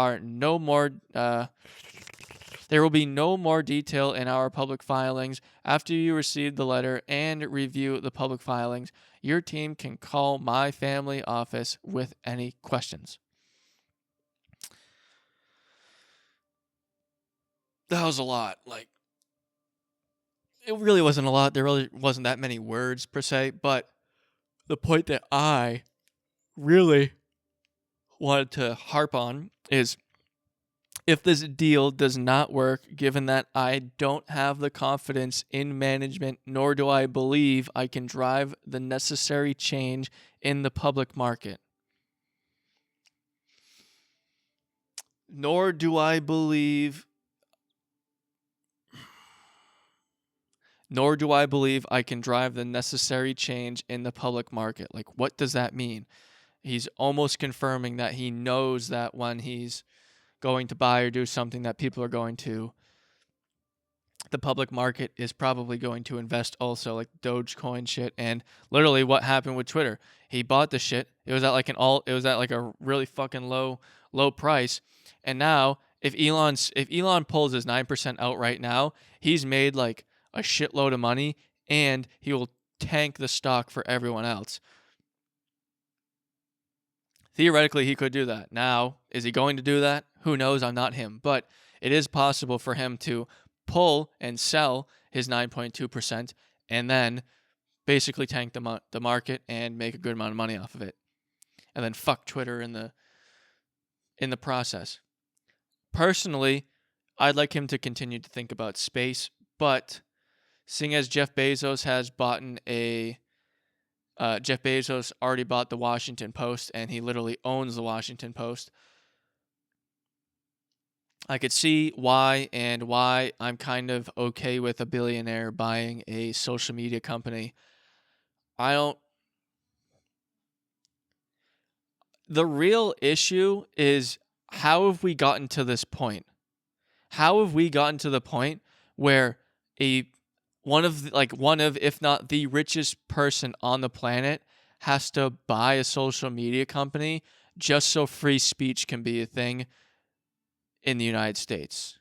will be no more detail in our public filings. After you receive the letter and review the public filings, your team can call my family office with any questions. That was a lot. Like, it really wasn't a lot. There really wasn't that many words per se, but the point that I really wanted to harp on is, if this deal does not work, given that I don't have the confidence in management, nor do I believe I can drive the necessary change in the public market. Nor do I believe I can drive the necessary change in the public market. Like, what does that mean? He's almost confirming that he knows that when he's going to buy or do something that people are going to, the public market is probably going to invest also, like Dogecoin shit. And literally what happened with Twitter, he bought the shit. It was at like a really fucking low price. And now if Elon pulls his 9% out right now, he's made like a shitload of money, and he will tank the stock for everyone else. Theoretically, he could do that. Now, is he going to do that? Who knows? I'm not him. But it is possible for him to pull and sell his 9.2% and then basically tank the market and make a good amount of money off of it. And then fuck Twitter in the process. Personally, I'd like him to continue to think about space, but seeing as Jeff Bezos already bought the Washington Post, and he literally owns the Washington Post, I could see why I'm kind of okay with a billionaire buying a social media company. The real issue is, how have we gotten to this point? How have we gotten to the point where one of, if not the richest person on the planet has to buy a social media company just so free speech can be a thing in the United States?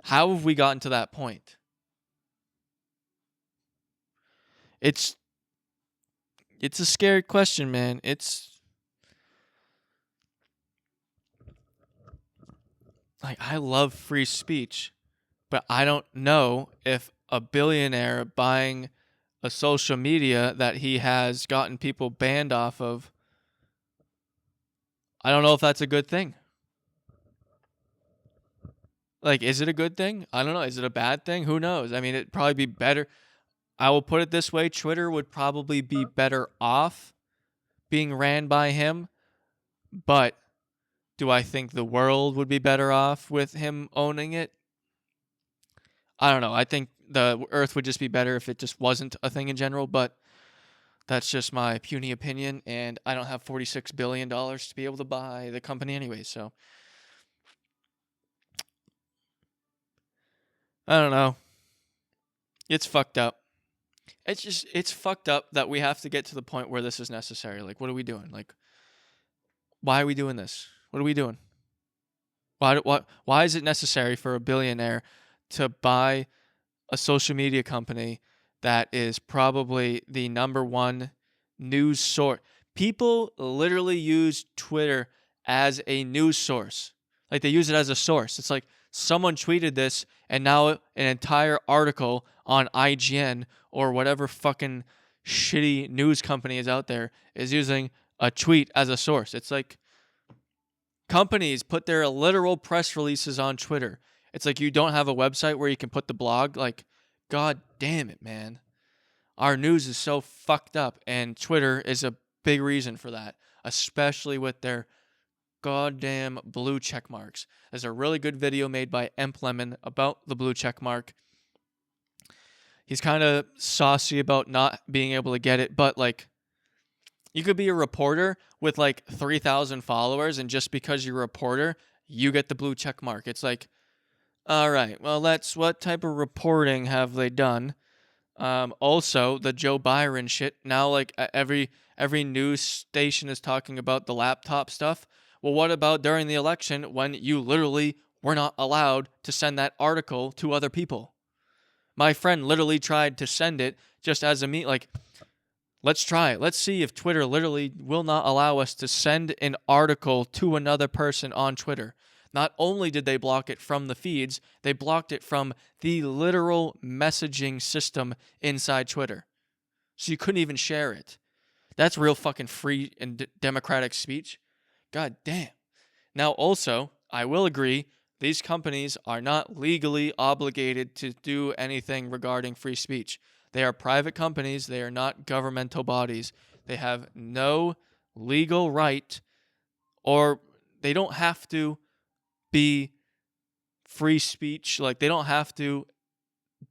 How have we gotten to that point? It's a scary question, man. Like, I love free speech, but I don't know if a billionaire buying a social media that he has gotten people banned off of, I don't know if that's a good thing. Like, is it a good thing? I don't know. Is it a bad thing? Who knows? I mean, it'd probably be better. I will put it this way. Twitter would probably be better off being ran by him, but do I think the world would be better off with him owning it? I don't know. I think the Earth would just be better if it just wasn't a thing in general, but that's just my puny opinion, and I don't have $46 billion to be able to buy the company anyway, so I don't know. It's fucked up. It's fucked up that we have to get to the point where this is necessary. Like, what are we doing? Like, why are we doing this? What are we doing? Why is it necessary for a billionaire to buy a social media company that is probably the number one news source? People literally use Twitter as a news source. Like, they use it as a source. It's like someone tweeted this, and now an entire article on IGN or whatever fucking shitty news company is out there is using a tweet as a source. It's like companies put their literal press releases on Twitter. It's like you don't have a website where you can put the blog. Like, god damn it, man. Our news is so fucked up, and Twitter is a big reason for that, especially with their goddamn blue check marks. There's a really good video made by Lemon about the blue check mark. He's kind of saucy about not being able to get it, but like, you could be a reporter with like 3,000 followers, and just because you're a reporter, you get the blue check mark. It's like, all right, well, what type of reporting have they done? Also, the Joe Byron shit. Now, like, every news station is talking about the laptop stuff. Well, what about during the election when you literally were not allowed to send that article to other people? My friend literally tried to send it just as a like, let's try it. Let's see if Twitter literally will not allow us to send an article to another person on Twitter. Not only did they block it from the feeds, they blocked it from the literal messaging system inside Twitter. So you couldn't even share it. That's real fucking free and democratic speech. God damn. Now, also, I will agree, these companies are not legally obligated to do anything regarding free speech. They are private companies. They are not governmental bodies. They have no legal right, or they don't have to be free speech. Like, they don't have to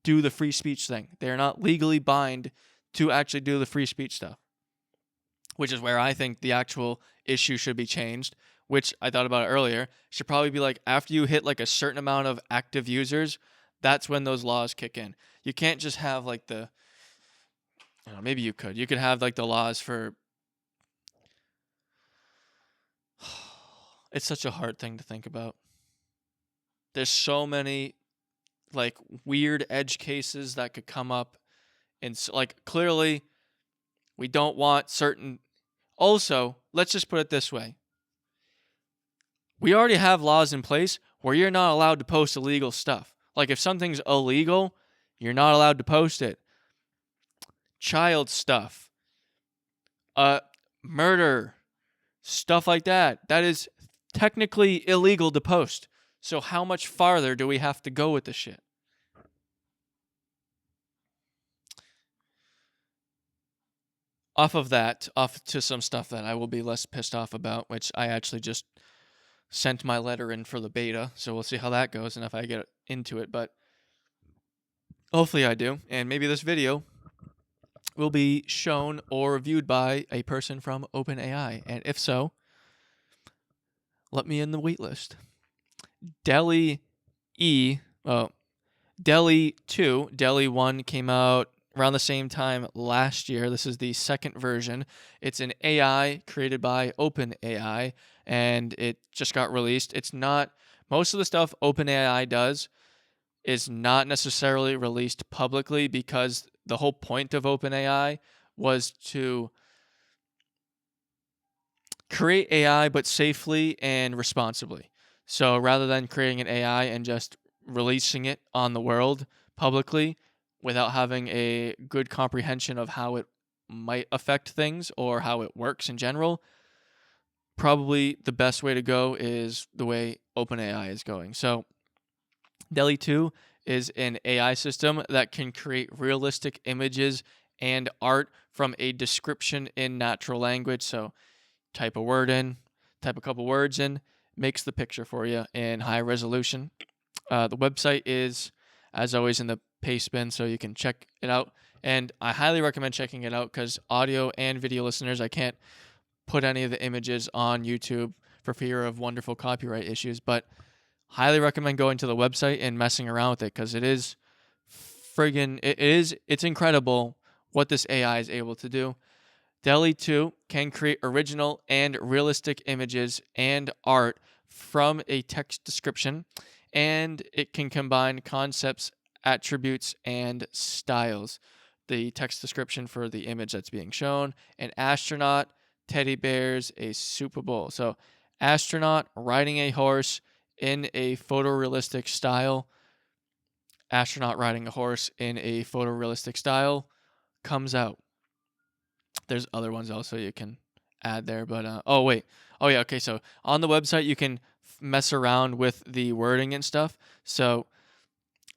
do the free speech thing. They are not legally bound to actually do the free speech stuff, which is where I think the actual issue should be changed, which I thought about earlier. Should probably be like, after you hit like a certain amount of active users, that's when those laws kick in. You can't just have like the, I don't know, maybe you could. You could have like the laws for, it's such a hard thing to think about. There's so many like weird edge cases that could come up. And like, clearly we don't want certain. Also, let's just put it this way. We already have laws in place where you're not allowed to post illegal stuff. Like, if something's illegal, you're not allowed to post it. Child stuff, murder, stuff like that. That is technically illegal to post. So how much farther do we have to go with this shit? Off to some stuff that I will be less pissed off about, which I actually just sent my letter in for the beta, so we'll see how that goes and if I get into it, but hopefully I do, and maybe this video will be shown or viewed by a person from OpenAI, and if so, let me in the waitlist. Dall E, Dall E 2, Dall E 1 came out around the same time last year. This is the second version. It's an AI created by OpenAI, and it just got released. It's not, most of the stuff OpenAI does is not necessarily released publicly, because the whole point of OpenAI was to create AI but safely and responsibly. So rather than creating an AI and just releasing it on the world publicly without having a good comprehension of how it might affect things or how it works in general, probably the best way to go is the way OpenAI is going. So Dall E 2 is an AI system that can create realistic images and art from a description in natural language. So type a word in, type a couple words in, makes the picture for you in high resolution. The website is, as always, in the paste bin, so you can check it out. And I highly recommend checking it out, because audio and video listeners, I can't put any of the images on YouTube for fear of wonderful copyright issues, but highly recommend going to the website and messing around with it, because it's incredible what this AI is able to do. Dall E 2 can create original and realistic images and art from a text description, and it can combine concepts, attributes, and styles. The text description for the image that's being shown: an astronaut, teddy bears, a Super Bowl. So astronaut riding a horse in a photorealistic style. Astronaut riding a horse in a photorealistic style comes out. There's other ones also you can add there, but okay, so on the website you can mess around with the wording and stuff, so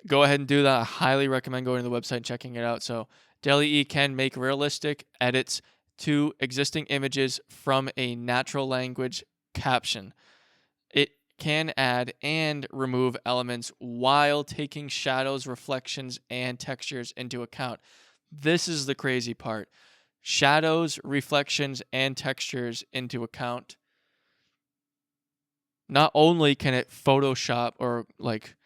go ahead and do that. I highly recommend going to the website and checking it out. So Dall E can make realistic edits to existing images from a natural language caption. It can add and remove elements while taking shadows, reflections, and textures into account. This is the crazy part. Shadows, reflections, and textures into account. Not only can it Photoshop or like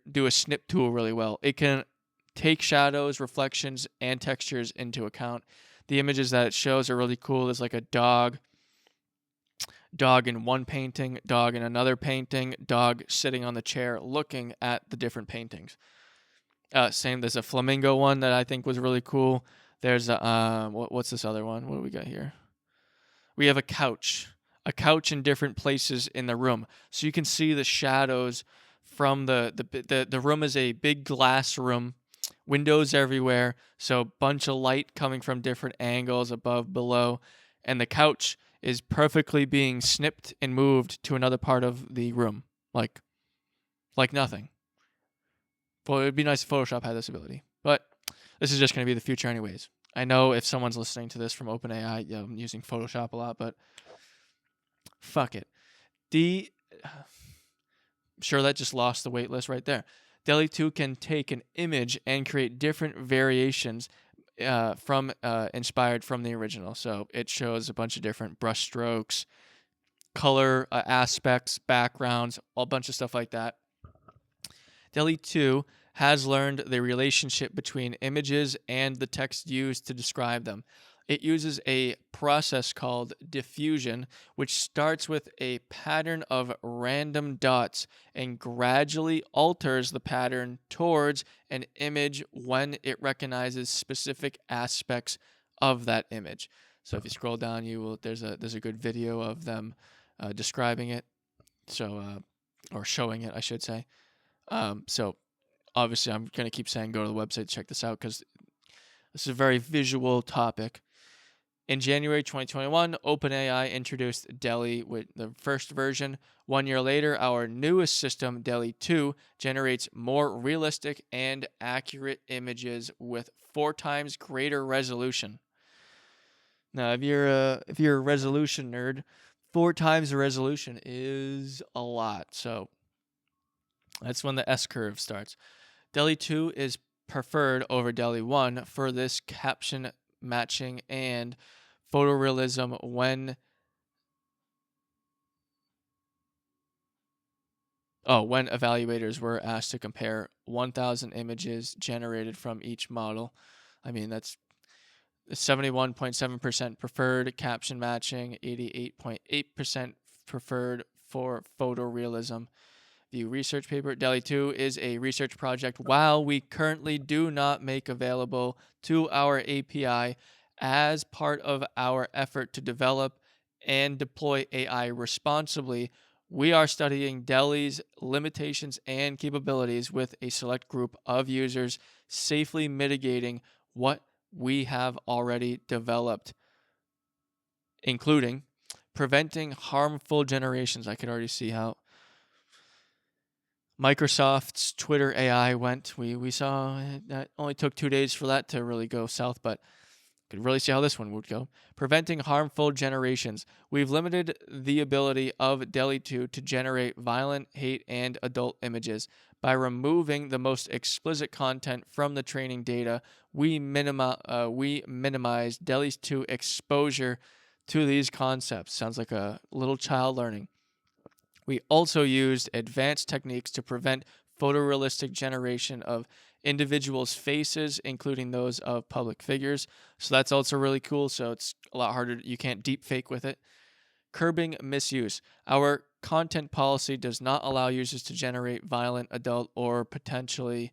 do a snip tool really well, it can take shadows, reflections, and textures into account. The images that it shows are really cool. There's like a dog in one painting, dog in another painting, dog sitting on the chair looking at the different paintings. There's a flamingo one that I think was really cool. There's what's this other one? What do we got here? We have a couch a couch in different places in the room, so you can see the shadows from the room is a big glass room, windows everywhere, so bunch of light coming from different angles, above, below, and the couch is perfectly being snipped and moved to another part of the room, like nothing. Well, it'd be nice if Photoshop had this ability, but this is just going to be the future anyways. I know if someone's listening to this from OpenAI, yeah, I'm using Photoshop a lot, but fuck it. Sure, that just lost the wait list right there. DALL-E 2 can take an image and create different variations from inspired from the original. So it shows a bunch of different brush strokes, color aspects, backgrounds, a bunch of stuff like that. DALL-E 2 has learned the relationship between images and the text used to describe them. It uses a process called diffusion, which starts with a pattern of random dots and gradually alters the pattern towards an image when it recognizes specific aspects of that image. So if you scroll down, there's a good video of them describing it, or showing it, I should say. So obviously, I'm going to keep saying go to the website to check this out because this is a very visual topic. In January 2021, OpenAI introduced DALL-E with the first version. 1 year later, our newest system, DALL-E 2, generates more realistic and accurate images with 4 times greater resolution. Now, if you're a resolution nerd, 4 times the resolution is a lot. So that's when the S curve starts. DALL-E 2 is preferred over DALL-E 1 for this caption matching and photorealism when evaluators were asked to compare 1,000 images generated from each model. I mean, that's 71.7% preferred caption matching, 88.8% preferred for photorealism. View research paper. DALL-E 2 is a research project. While we currently do not make available to our API as part of our effort to develop and deploy AI responsibly, we are studying DALL-E's limitations and capabilities with a select group of users, safely mitigating what we have already developed, including preventing harmful generations. I could already see how Microsoft's Twitter AI went. We saw that only took 2 days for that to really go south, but could really see how this one would go. Preventing harmful generations. We've limited the ability of DALL-E 2 to generate violent, hate, and adult images. By removing the most explicit content from the training data, we minimize DALL-E 2 exposure to these concepts. Sounds like a little child learning. We also used advanced techniques to prevent photorealistic generation of individuals' faces, including those of public figures. So that's also really cool. So it's a lot harder. You can't deep fake with it. Curbing misuse. Our content policy does not allow users to generate violent, adult, or political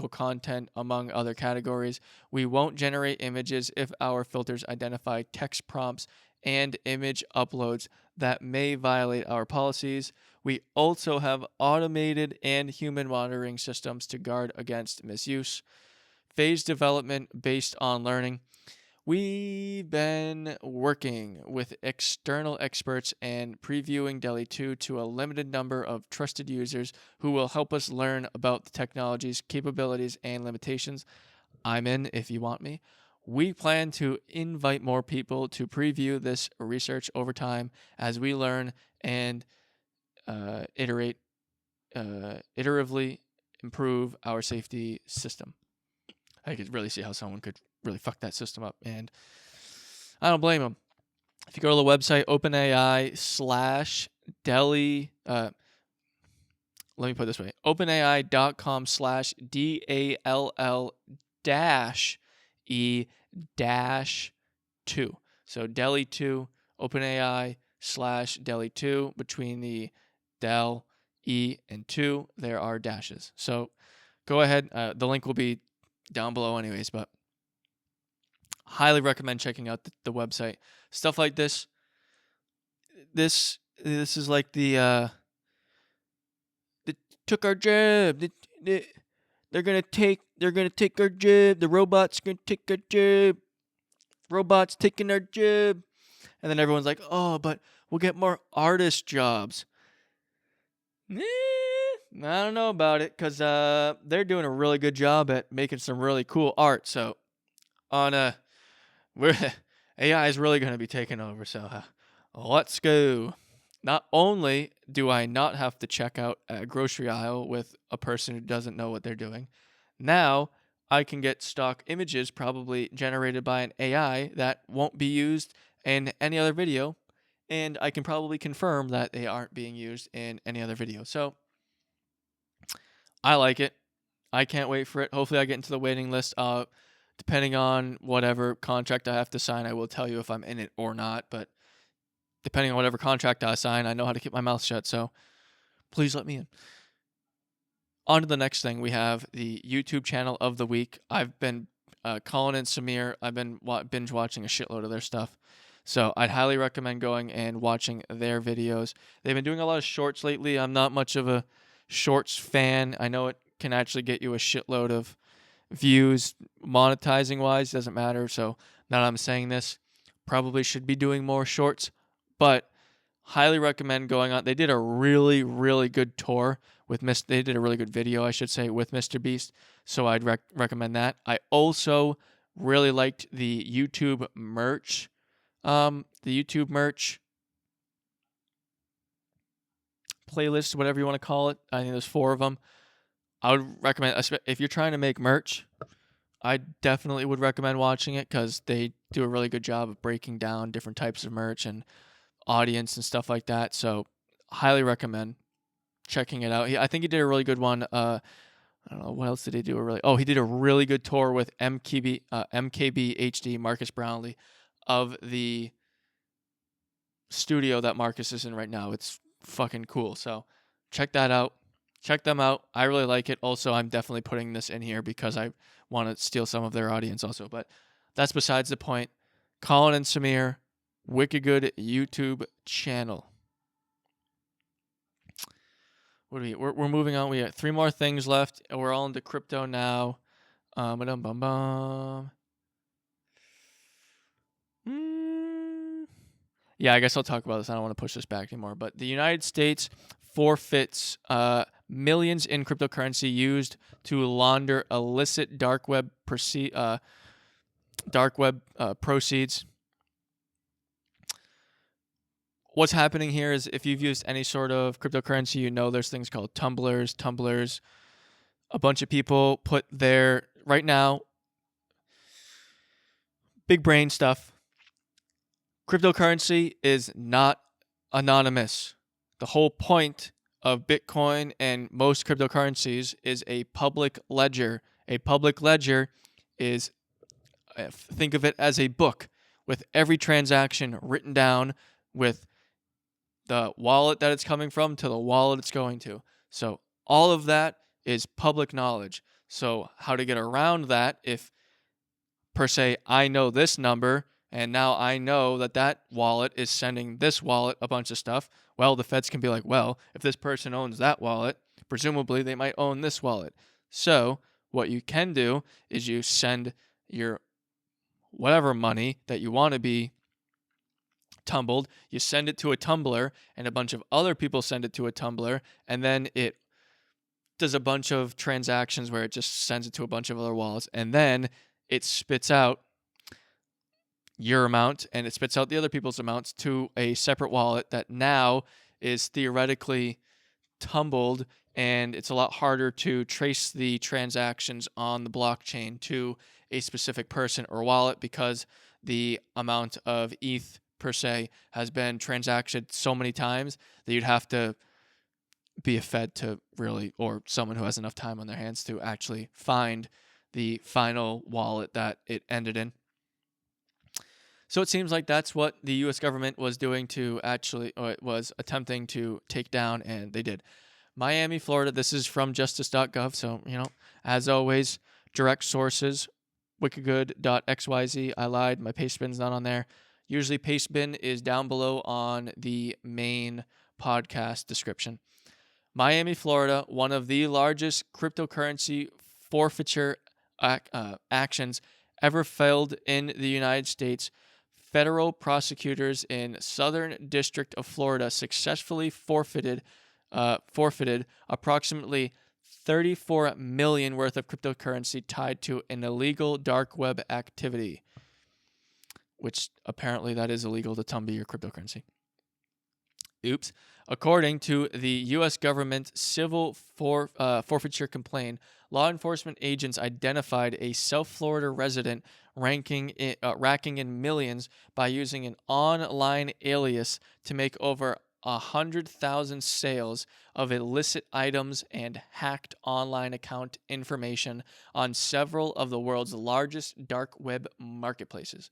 content, among other categories. We won't generate images if our filters identify text prompts and image uploads that may violate our policies. We also have automated and human monitoring systems to guard against misuse. Phased development based on learning. We've been working with external experts and previewing DALL-E 2 to a limited number of trusted users who will help us learn about the technology's capabilities and limitations. I'm in if you want me. We plan to invite more people to preview this research over time as we learn and iteratively improve our safety system. I could really see how someone could really fuck that system up, and I don't blame them. If you go to the website OpenAI/DALL-E, let me put it this way: OpenAI.com/DALL-E-2. So DALL-E 2, OpenAI/DALL-E 2. Between the DALL E and 2, there are dashes. So go ahead. The link will be down below anyways, but Highly recommend checking out the website. Stuff like this. This is like they took our job. They're gonna take our job. The robots gonna take our job. Robots taking our job. And then everyone's like, oh, but we'll get more artist jobs. I don't know about it, because they're doing a really good job at making some really cool art. So we're AI is really going to be taking over. So let's go. Not only do I not have to check out a grocery aisle with a person who doesn't know what they're doing, now I can get stock images probably generated by an AI that won't be used in any other video, and I can probably confirm that they aren't being used in any other video. So I like it. I can't wait for it. Hopefully I get into the waiting list. Depending on whatever contract I have to sign, I will tell you if I'm in it or not. But depending on whatever contract I sign, I know how to keep my mouth shut. So please let me in. On to the next thing. We have the YouTube channel of the week. I've been Colin and Samir. I've been binge watching a shitload of their stuff. So I'd highly recommend going and watching their videos. They've been doing a lot of shorts lately. I'm not much of a shorts fan. I know it can actually get you a shitload of views, monetizing wise, doesn't matter. So now that I'm saying this, probably should be doing more shorts, but highly recommend going on. They did a really, really good tour with they did a really good video, I should say, with Mr. Beast. So I'd recommend that. I also really liked the YouTube merch. Playlist, whatever you want to call it. I think there's 4 of them. I would recommend, if you're trying to make merch, I definitely would recommend watching it, because they do a really good job of breaking down different types of merch and audience and stuff like that. So highly recommend checking it out. I think he did a really good one. I don't know, what else did he do? He did a really good tour with MKB HD, Marcus Brownlee, of the studio that Marcus is in right now. It's fucking cool. So check that out. Check them out. I really like it. Also, I'm definitely putting this in here because I want to steal some of their audience also. But that's besides the point. Colin and Samir, wicked good YouTube channel. We're moving on. We got 3 more things left. We're all into crypto now. Yeah, I guess I'll talk about this. I don't want to push this back anymore. But the United States forfeits millions in cryptocurrency used to launder illicit dark web proceeds. What's happening here is, if you've used any sort of cryptocurrency, you know there's things called tumblers. A bunch of people put right now, big brain stuff. Cryptocurrency is not anonymous. The whole point of Bitcoin and most cryptocurrencies is a public ledger. A public ledger is, think of it as a book with every transaction written down, with the wallet that it's coming from to the wallet it's going to. So all of that is public knowledge. So how to get around that, if per se I know this number and now I know that wallet is sending this wallet a bunch of stuff, well, the feds can be like, well, if this person owns that wallet, presumably they might own this wallet. So what you can do is you send your whatever money that you want to be tumbled, you send it to a tumbler, and a bunch of other people send it to a tumbler, and then it does a bunch of transactions where it just sends it to a bunch of other wallets, and then it spits out your amount and it spits out the other people's amounts to a separate wallet that now is theoretically tumbled, and it's a lot harder to trace the transactions on the blockchain to a specific person or wallet, because the amount of ETH per se has been transacted so many times that you'd have to be a Fed to really, or someone who has enough time on their hands to actually find the final wallet that it ended in. So it seems like that's what the U.S. government was doing to actually, or it was attempting to take down, and they did. Miami, Florida, this is from justice.gov, so, as always, direct sources. wickedgood.xyz. I lied. My Pastebin's not on there. Usually Pastebin is down below on the main podcast description. Miami, Florida, one of the largest cryptocurrency forfeiture actions ever filed in the United States. Federal prosecutors in Southern District of Florida successfully forfeited approximately 34 million worth of cryptocurrency tied to an illegal dark web activity, which apparently that is illegal to tumble your cryptocurrency. Oops. According to the U.S. government civil forfeiture complaint, law enforcement agents identified a South Florida resident racking in millions by using an online alias to make over 100,000 sales of illicit items and hacked online account information on several of the world's largest dark web marketplaces.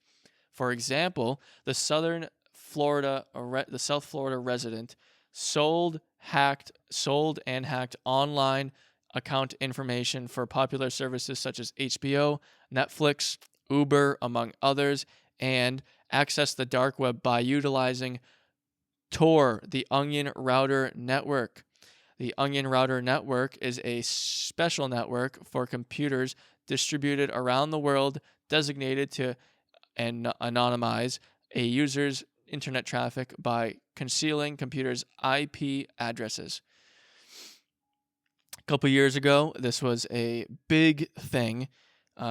For example, the South Florida resident sold and hacked online account information for popular services such as HBO, Netflix, Uber, among others, and accessed the dark web by utilizing Tor, the Onion Router Network. The Onion Router Network is a special network for computers distributed around the world designated to anonymize a user's internet traffic by concealing computers' IP addresses. A couple years ago, this was a big thing,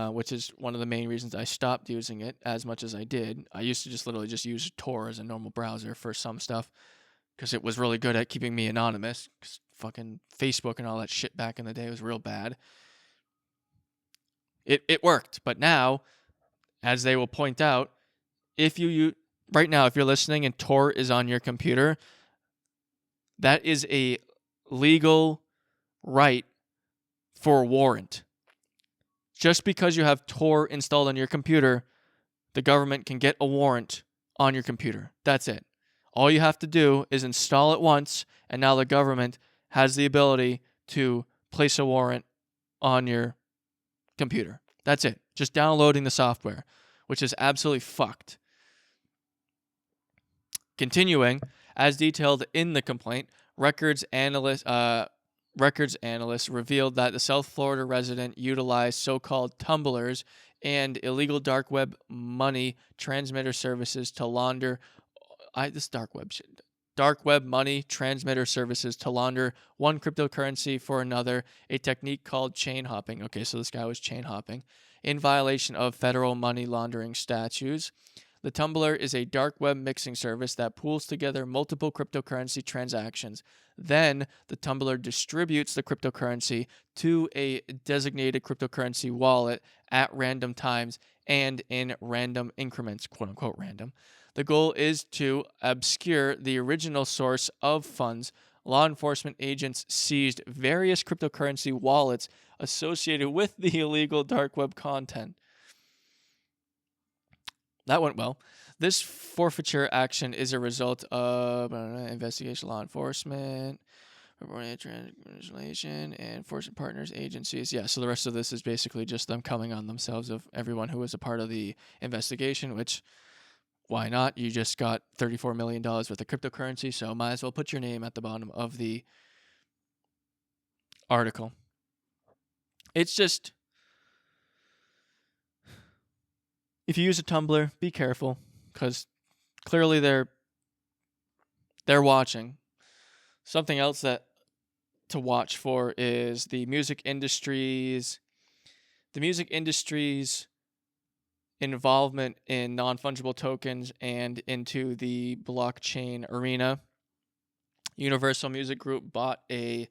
which is one of the main reasons I stopped using it as much as I did. I used to just literally just use Tor as a normal browser for some stuff because it was really good at keeping me anonymous. Because fucking Facebook and all that shit back in the day was real bad. It worked, but now, as they will point out, if right now, if you're listening and Tor is on your computer, that is a legal right for a warrant. Just because you have Tor installed on your computer, the government can get a warrant on your computer. That's it. All you have to do is install it once, and now the government has the ability to place a warrant on your computer. That's it. Just downloading the software, which is absolutely fucked. Continuing, as detailed in the complaint, records analysts revealed that the South Florida resident utilized so-called tumblers and illegal dark web money transmitter services to launder dark web money transmitter services to launder one cryptocurrency for another, a technique called chain hopping. Okay, so this guy was chain hopping in violation of federal money laundering statutes. The Tumbler is a dark web mixing service that pools together multiple cryptocurrency transactions. Then, the Tumbler distributes the cryptocurrency to a designated cryptocurrency wallet at random times and in random increments, quote-unquote random. The goal is to obscure the original source of funds. Law enforcement agents seized various cryptocurrency wallets associated with the illegal dark web content. That went well. This forfeiture action is a result of investigation, law enforcement, translation, and enforcement partners, agencies. Yeah, so the rest of this is basically just them coming on themselves of everyone who was a part of the investigation, which, why not? You just got $34 million worth of cryptocurrency, so might as well put your name at the bottom of the article. It's just, if you use a Tumblr, be careful, because clearly they're watching. Something else that to watch for is the music industry's involvement in non-fungible tokens and into the blockchain arena. Universal Music Group bought a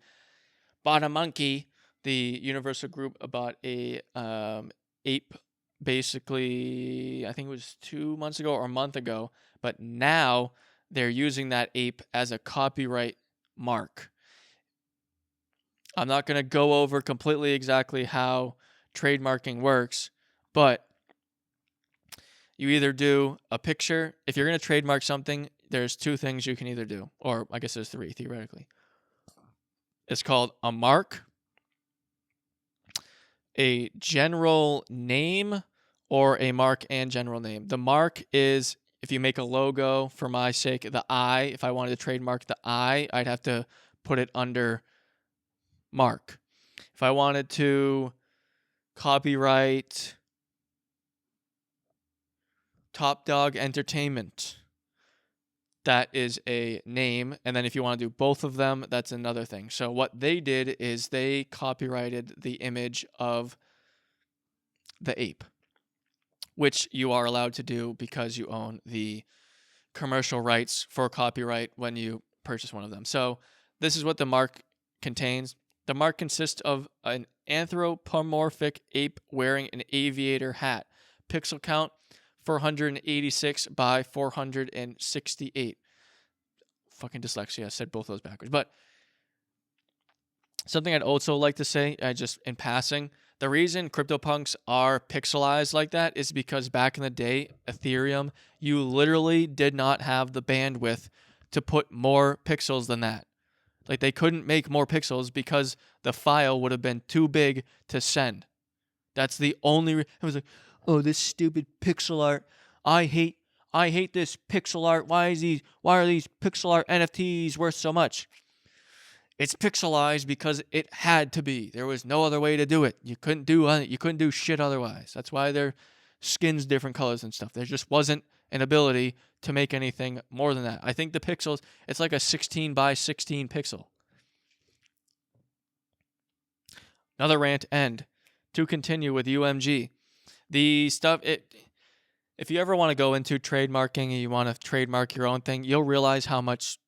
monkey. The Universal Group bought a ape. Basically, I think it was 2 months ago or a month ago, but now they're using that ape as a copyright mark. I'm not going to go over completely exactly how trademarking works, but you either do a picture. If you're going to trademark something, there's two things you can either do, or I guess there's three theoretically. It's called a mark, a general name or a mark and general name. The mark is if you make a logo, for my sake, the I. If I wanted to trademark the I, I'd have to put it under mark. If I wanted to copyright Top Dog Entertainment, that is a name. And then if you want to do both of them, that's another thing. So what they did is they copyrighted the image of the ape, which you are allowed to do because you own the commercial rights for copyright when you purchase one of them. So this is what the mark contains. The mark consists of an anthropomorphic ape wearing an aviator hat. Pixel count 486 by 468. Fucking dyslexia. I said both of those backwards. But something I'd also like to say, just in passing, the reason CryptoPunks are pixelized like that is because back in the day, Ethereum, you literally did not have the bandwidth to put more pixels than that. Like, they couldn't make more pixels because the file would have been too big to send. That's the only it was like, oh, this stupid pixel art. I hate this pixel art. Why are these pixel art NFTs worth so much? It's pixelized because it had to be. There was no other way to do it. You couldn't do shit otherwise. That's why their skin's different colors and stuff. There just wasn't an ability to make anything more than that. I think the pixels, it's like a 16 by 16 pixel. Another rant end. To continue with UMG. The stuff, if you ever want to go into trademarking and you want to trademark your own thing, you'll realize how much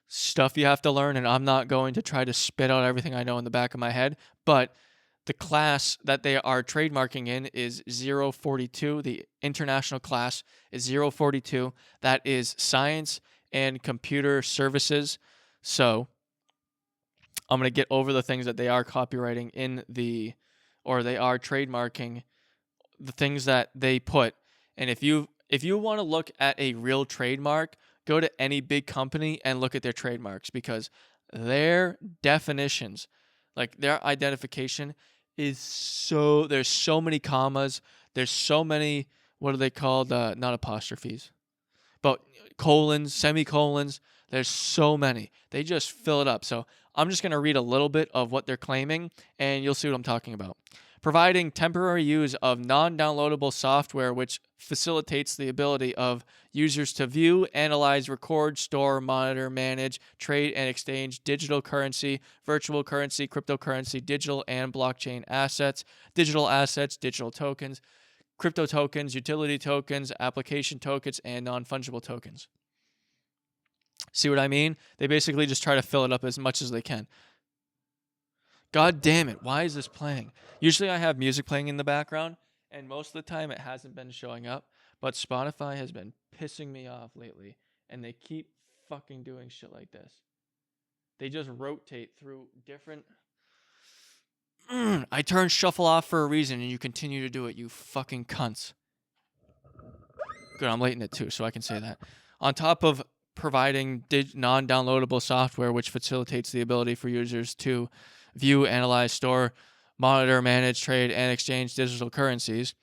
stuff you have to learn, and I'm not going to try to spit out everything I know in the back of my head, but the class that they are trademarking in is 042. The international class is 042. That is science and computer services. So I'm going to get over the things that they are copywriting or they are trademarking, the things that they put. And if you want to look at a real trademark, go to any big company and look at their trademarks, because their definitions, like their identification is there's so many commas, there's so many, what are they called? Not apostrophes, but colons, semicolons. There's so many. They just fill it up. So I'm just going to read a little bit of what they're claiming, and you'll see what I'm talking about. Providing temporary use of non-downloadable software which facilitates the ability of users to view, analyze, record, store, monitor, manage, trade, and exchange digital currency, virtual currency, cryptocurrency, digital and blockchain assets, digital tokens, crypto tokens, utility tokens, application tokens, and non-fungible tokens. See what I mean? They basically just try to fill it up as much as they can. God damn it, why is this playing? Usually I have music playing in the background, and most of the time it hasn't been showing up, but Spotify has been pissing me off lately, and they keep fucking doing shit like this. They just rotate through different... I turned shuffle off for a reason, and you continue to do it, you fucking cunts. Good, I'm late in it too, so I can say that. On top of providing non-downloadable software which facilitates the ability for users to view, analyze, store, monitor, manage, trade, and exchange digital currencies.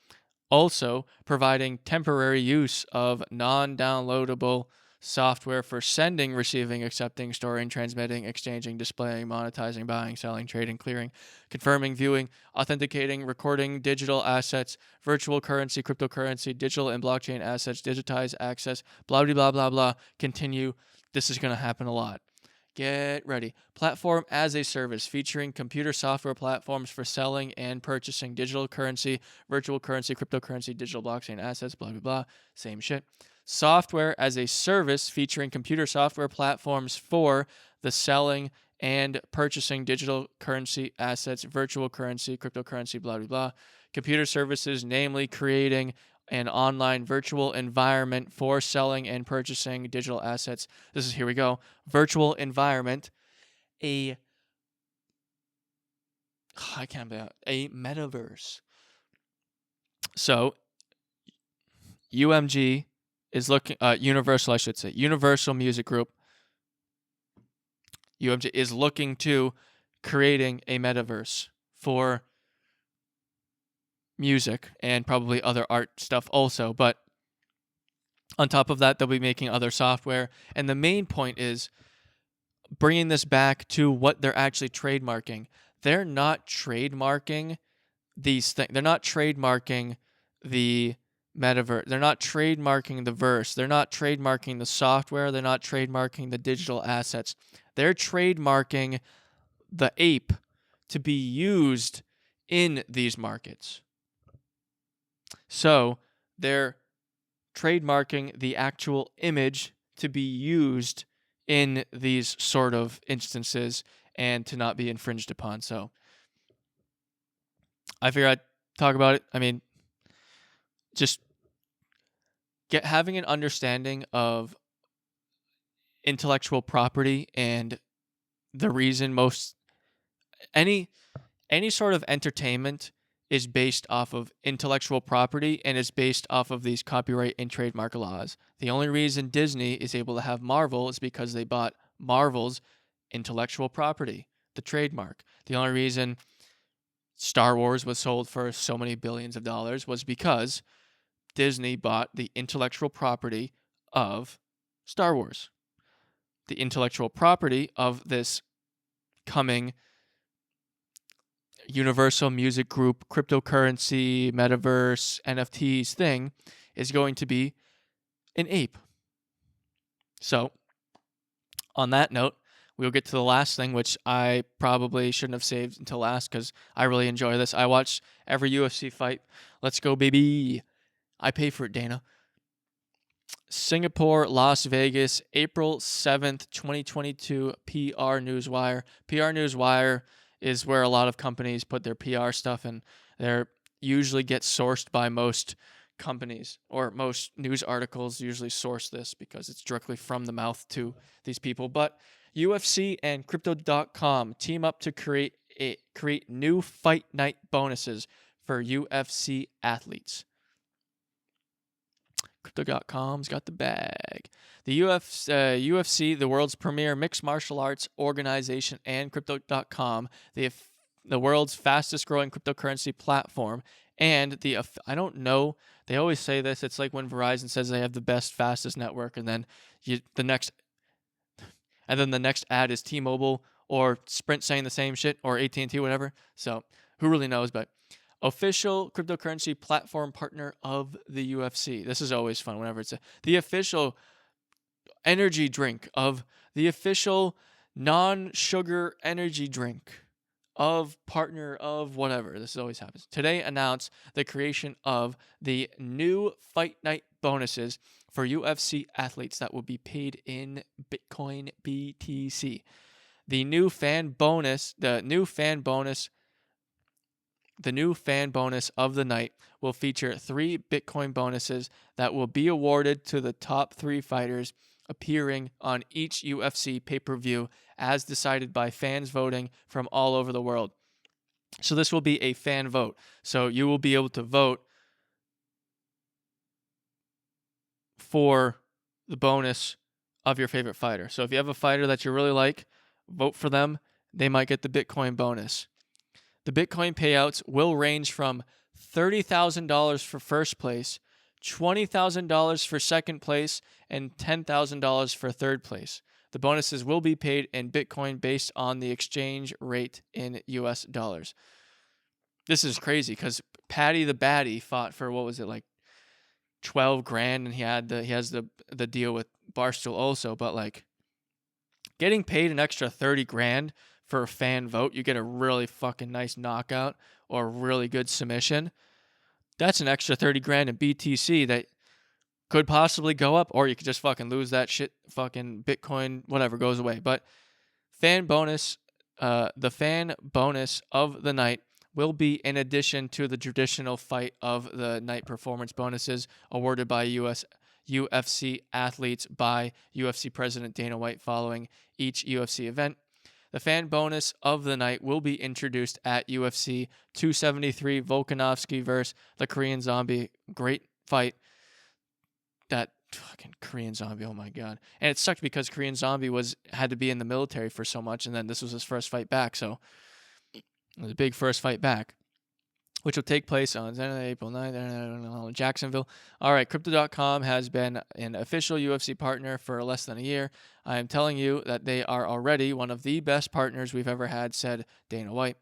Also, providing temporary use of non-downloadable software for sending, receiving, accepting, storing, transmitting, exchanging, displaying, monetizing, buying, selling, trading, clearing, confirming, viewing, authenticating, recording digital assets, virtual currency, cryptocurrency, digital and blockchain assets, digitize access, blah, blah, blah, blah, blah. Continue. This is going to happen a lot. Get ready. Platform as a service, featuring computer software platforms for selling and purchasing digital currency, virtual currency, cryptocurrency, digital blockchain assets, blah, blah, blah. Same shit. Software as a service, featuring computer software platforms for the selling and purchasing digital currency assets, virtual currency, cryptocurrency, blah, blah, blah. Computer services, namely creating an online virtual environment for selling and purchasing digital assets. Here we go. Virtual environment, a metaverse. So UMG is looking, Universal Music Group. UMG is looking to creating a metaverse for music and probably other art stuff also. But on top of that, they'll be making other software. And the main point is bringing this back to what they're actually trademarking. They're not trademarking these things. They're not trademarking the metaverse. They're not trademarking the verse. They're not trademarking the software. They're not trademarking the digital assets. They're trademarking the ape to be used in these markets. So they're trademarking the actual image to be used in these sort of instances and to not be infringed upon. So I figured I'd talk about it. I mean, just having an understanding of intellectual property and the reason any sort of entertainment is based off of intellectual property and is based off of these copyright and trademark laws. The only reason Disney is able to have Marvel is because they bought Marvel's intellectual property, the trademark. The only reason Star Wars was sold for so many billions of dollars was because Disney bought the intellectual property of Star Wars. The intellectual property of this coming Universal Music Group, cryptocurrency, metaverse, NFTs thing is going to be an ape. So, on that note, we'll get to the last thing, which I probably shouldn't have saved until last because I really enjoy this. I watch every UFC fight. Let's go, baby. I pay for it, Dana. Singapore, Las Vegas, April 7th, 2022, PR Newswire. PR Newswire is where a lot of companies put their PR stuff, and they usually get sourced by most companies, or most news articles usually source this because it's directly from the mouth to these people. But UFC and Crypto.com team up to create new fight night bonuses for UFC athletes. Crypto.com's got the bag. The UFC, the world's premier mixed martial arts organization, and Crypto.com, the world's fastest growing cryptocurrency platform, and I don't know, they always say this, it's like when Verizon says they have the best, fastest network, and then the next ad is T-Mobile or Sprint saying the same shit, or AT&T, whatever. So who really knows? But official cryptocurrency platform partner of the UFC. This is always fun whenever it's the official energy drink of the official non-sugar energy drink of partner of whatever. This always happens. Today announced the creation of the new fight night bonuses for UFC athletes that will be paid in Bitcoin BTC. The new fan bonus of the night will feature 3 Bitcoin bonuses that will be awarded to the top 3 fighters appearing on each UFC pay-per-view as decided by fans voting from all over the world. So this will be a fan vote. So you will be able to vote for the bonus of your favorite fighter. So if you have a fighter that you really like, vote for them. They might get the Bitcoin bonus. The Bitcoin payouts will range from $30,000 for first place, $20,000 for second place, and $10,000 for third place. The bonuses will be paid in Bitcoin based on the exchange rate in US dollars. This is crazy because Patty the Batty fought for, what was it, like 12 grand, and he has the deal with Barstool also, but like getting paid an extra 30 grand for a fan vote, you get a really fucking nice knockout or a really good submission. That's an extra 30 grand in BTC that could possibly go up, or you could just fucking lose that shit. Fucking Bitcoin, whatever, goes away. But the fan bonus of the night will be in addition to the traditional fight of the night performance bonuses awarded by UFC athletes by UFC President Dana White following each UFC event. The fan bonus of the night will be introduced at UFC 273 Volkanovski versus the Korean Zombie. Great fight. That fucking Korean Zombie, oh my god. And it sucked because Korean Zombie had to be in the military for so much, and then this was his first fight back, so it was a big first fight back. which will take place on April 9th in Jacksonville. All right, Crypto.com has been an official UFC partner for less than a year. I am telling you that they are already one of the best partners we've ever had, said Dana White.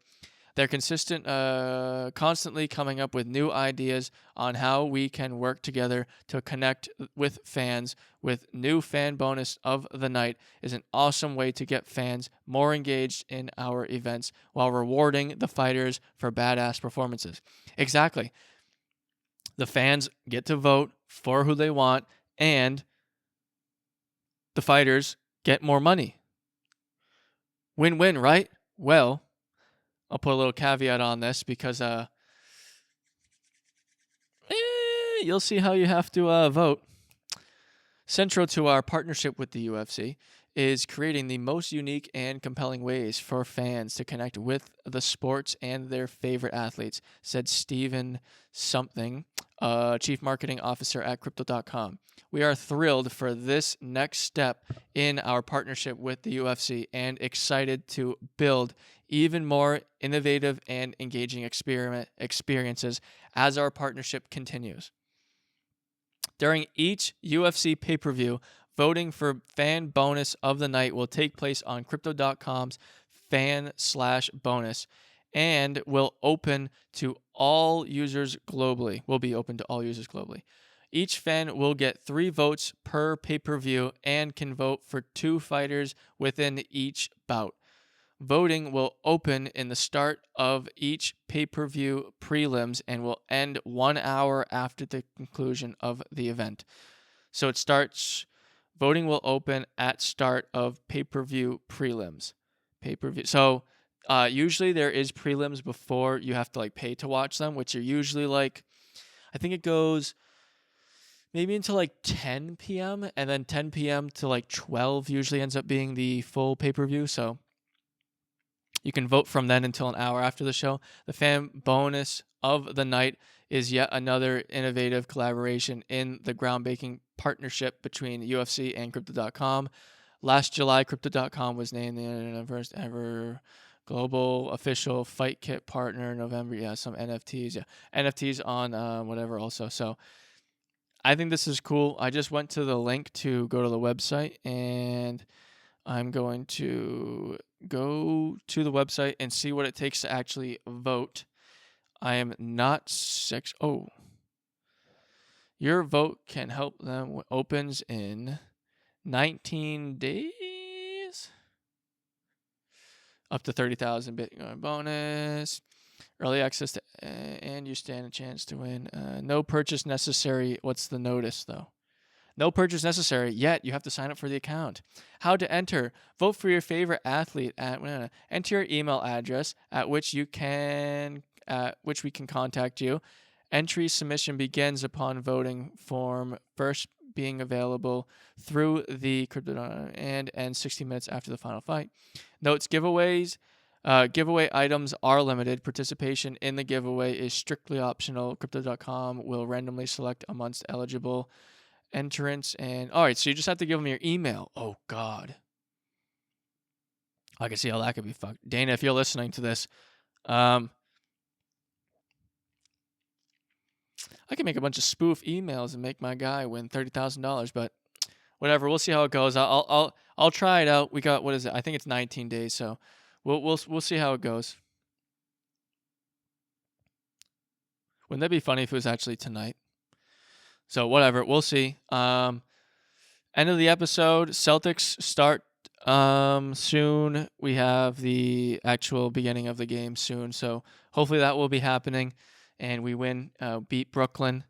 They're constantly coming up with new ideas on how we can work together to connect with fans. With new fan bonus of the night is an awesome way to get fans more engaged in our events while rewarding the fighters for badass performances. Exactly. The fans get to vote for who they want, and the fighters get more money. Win-win, right? Well, I'll put a little caveat on this because you'll see how you have to vote. Central to our partnership with the UFC is creating the most unique and compelling ways for fans to connect with the sports and their favorite athletes, said Steven Something, Chief Marketing Officer at Crypto.com. We are thrilled for this next step in our partnership with the UFC and excited to build even more innovative and engaging experiences as our partnership continues. During each UFC pay-per-view, voting for fan bonus of the night will take place on Crypto.com's fan/bonus and will open to all users globally. Each fan will get 3 votes per pay-per-view and can vote for 2 fighters within each bout. Voting will open in the start of each pay-per-view prelims and will end 1 hour after the conclusion of the event. So voting will open at start of pay-per-view prelims. So usually there is prelims before you have to pay to watch them, which are usually I think it goes maybe until 10 p.m. and then 10 p.m. to 12 usually ends up being the full pay-per-view. So you can vote from then until an hour after the show. The fan bonus of the night is yet another innovative collaboration in the groundbreaking partnership between UFC and Crypto.com. Last July, Crypto.com was named the first ever global official fight kit partner. November, some NFTs. Yeah, NFTs on whatever also. So I think this is cool. I just went to the link to go to the website, and I'm going to go to the website and see what it takes to actually vote. I am not six. Oh, your vote can help them. Opens in 19 days. Up to 30,000 Bitcoin bonus. Early access to, and you stand a chance to win. No purchase necessary. What's the notice though? No purchase necessary, yet you have to sign up for the account. How to enter. Vote for your favorite athlete. Enter your email address at which we can contact you. Entry submission begins upon voting form first being available through the crypto and ends 60 minutes after the final fight. Notes: giveaway items are limited. Participation in the giveaway is strictly optional. Crypto.com will randomly select amongst eligible entrants. And all right, so you just have to give them your email. Oh God, I can see how that could be fucked. Dana, if you're listening to this, I can make a bunch of spoof emails and make my guy win $30,000. But whatever, we'll see how it goes. I'll try it out. We got, what is it? I think it's 19 days. So we'll see how it goes. Wouldn't that be funny if it was actually tonight? So whatever, we'll see. End of the episode. Celtics start soon. We have the actual beginning of the game soon. So hopefully that will be happening, and we win. Beat Brooklyn.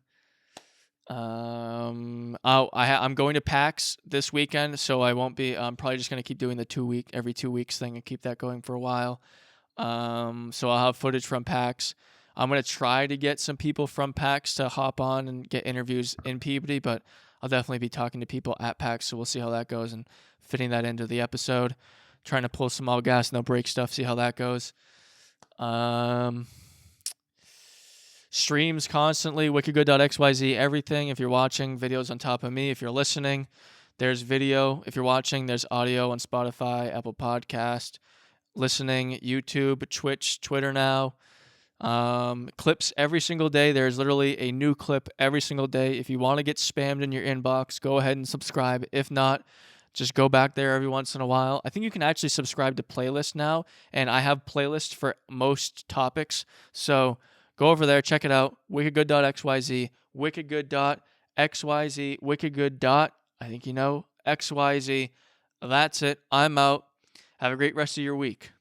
I'm going to PAX this weekend, so I won't be. I'm probably just gonna keep doing the every 2 weeks thing and keep that going for a while. So I'll have footage from PAX. I'm going to try to get some people from PAX to hop on and get interviews in Peabody, but I'll definitely be talking to people at PAX, so we'll see how that goes and fitting that into the episode. Trying to pull some all gas, no brake stuff, see how that goes. Streams constantly, wickedgood.xyz, everything. If you're watching, videos on top of me. If you're listening, there's video. If you're watching, there's audio on Spotify, Apple Podcast, listening, YouTube, Twitch, Twitter now. Clips every single day. There's literally a new clip every single day. If you want to get spammed in your inbox, go ahead and subscribe. If not, just go back there every once in a while. I think you can actually subscribe to playlists now, and I have playlists for most topics. So go over there, check it out. Wickedgood.xyz, wickedgood.xyz, wickedgood. I think you know XYZ. That's it. I'm out. Have a great rest of your week.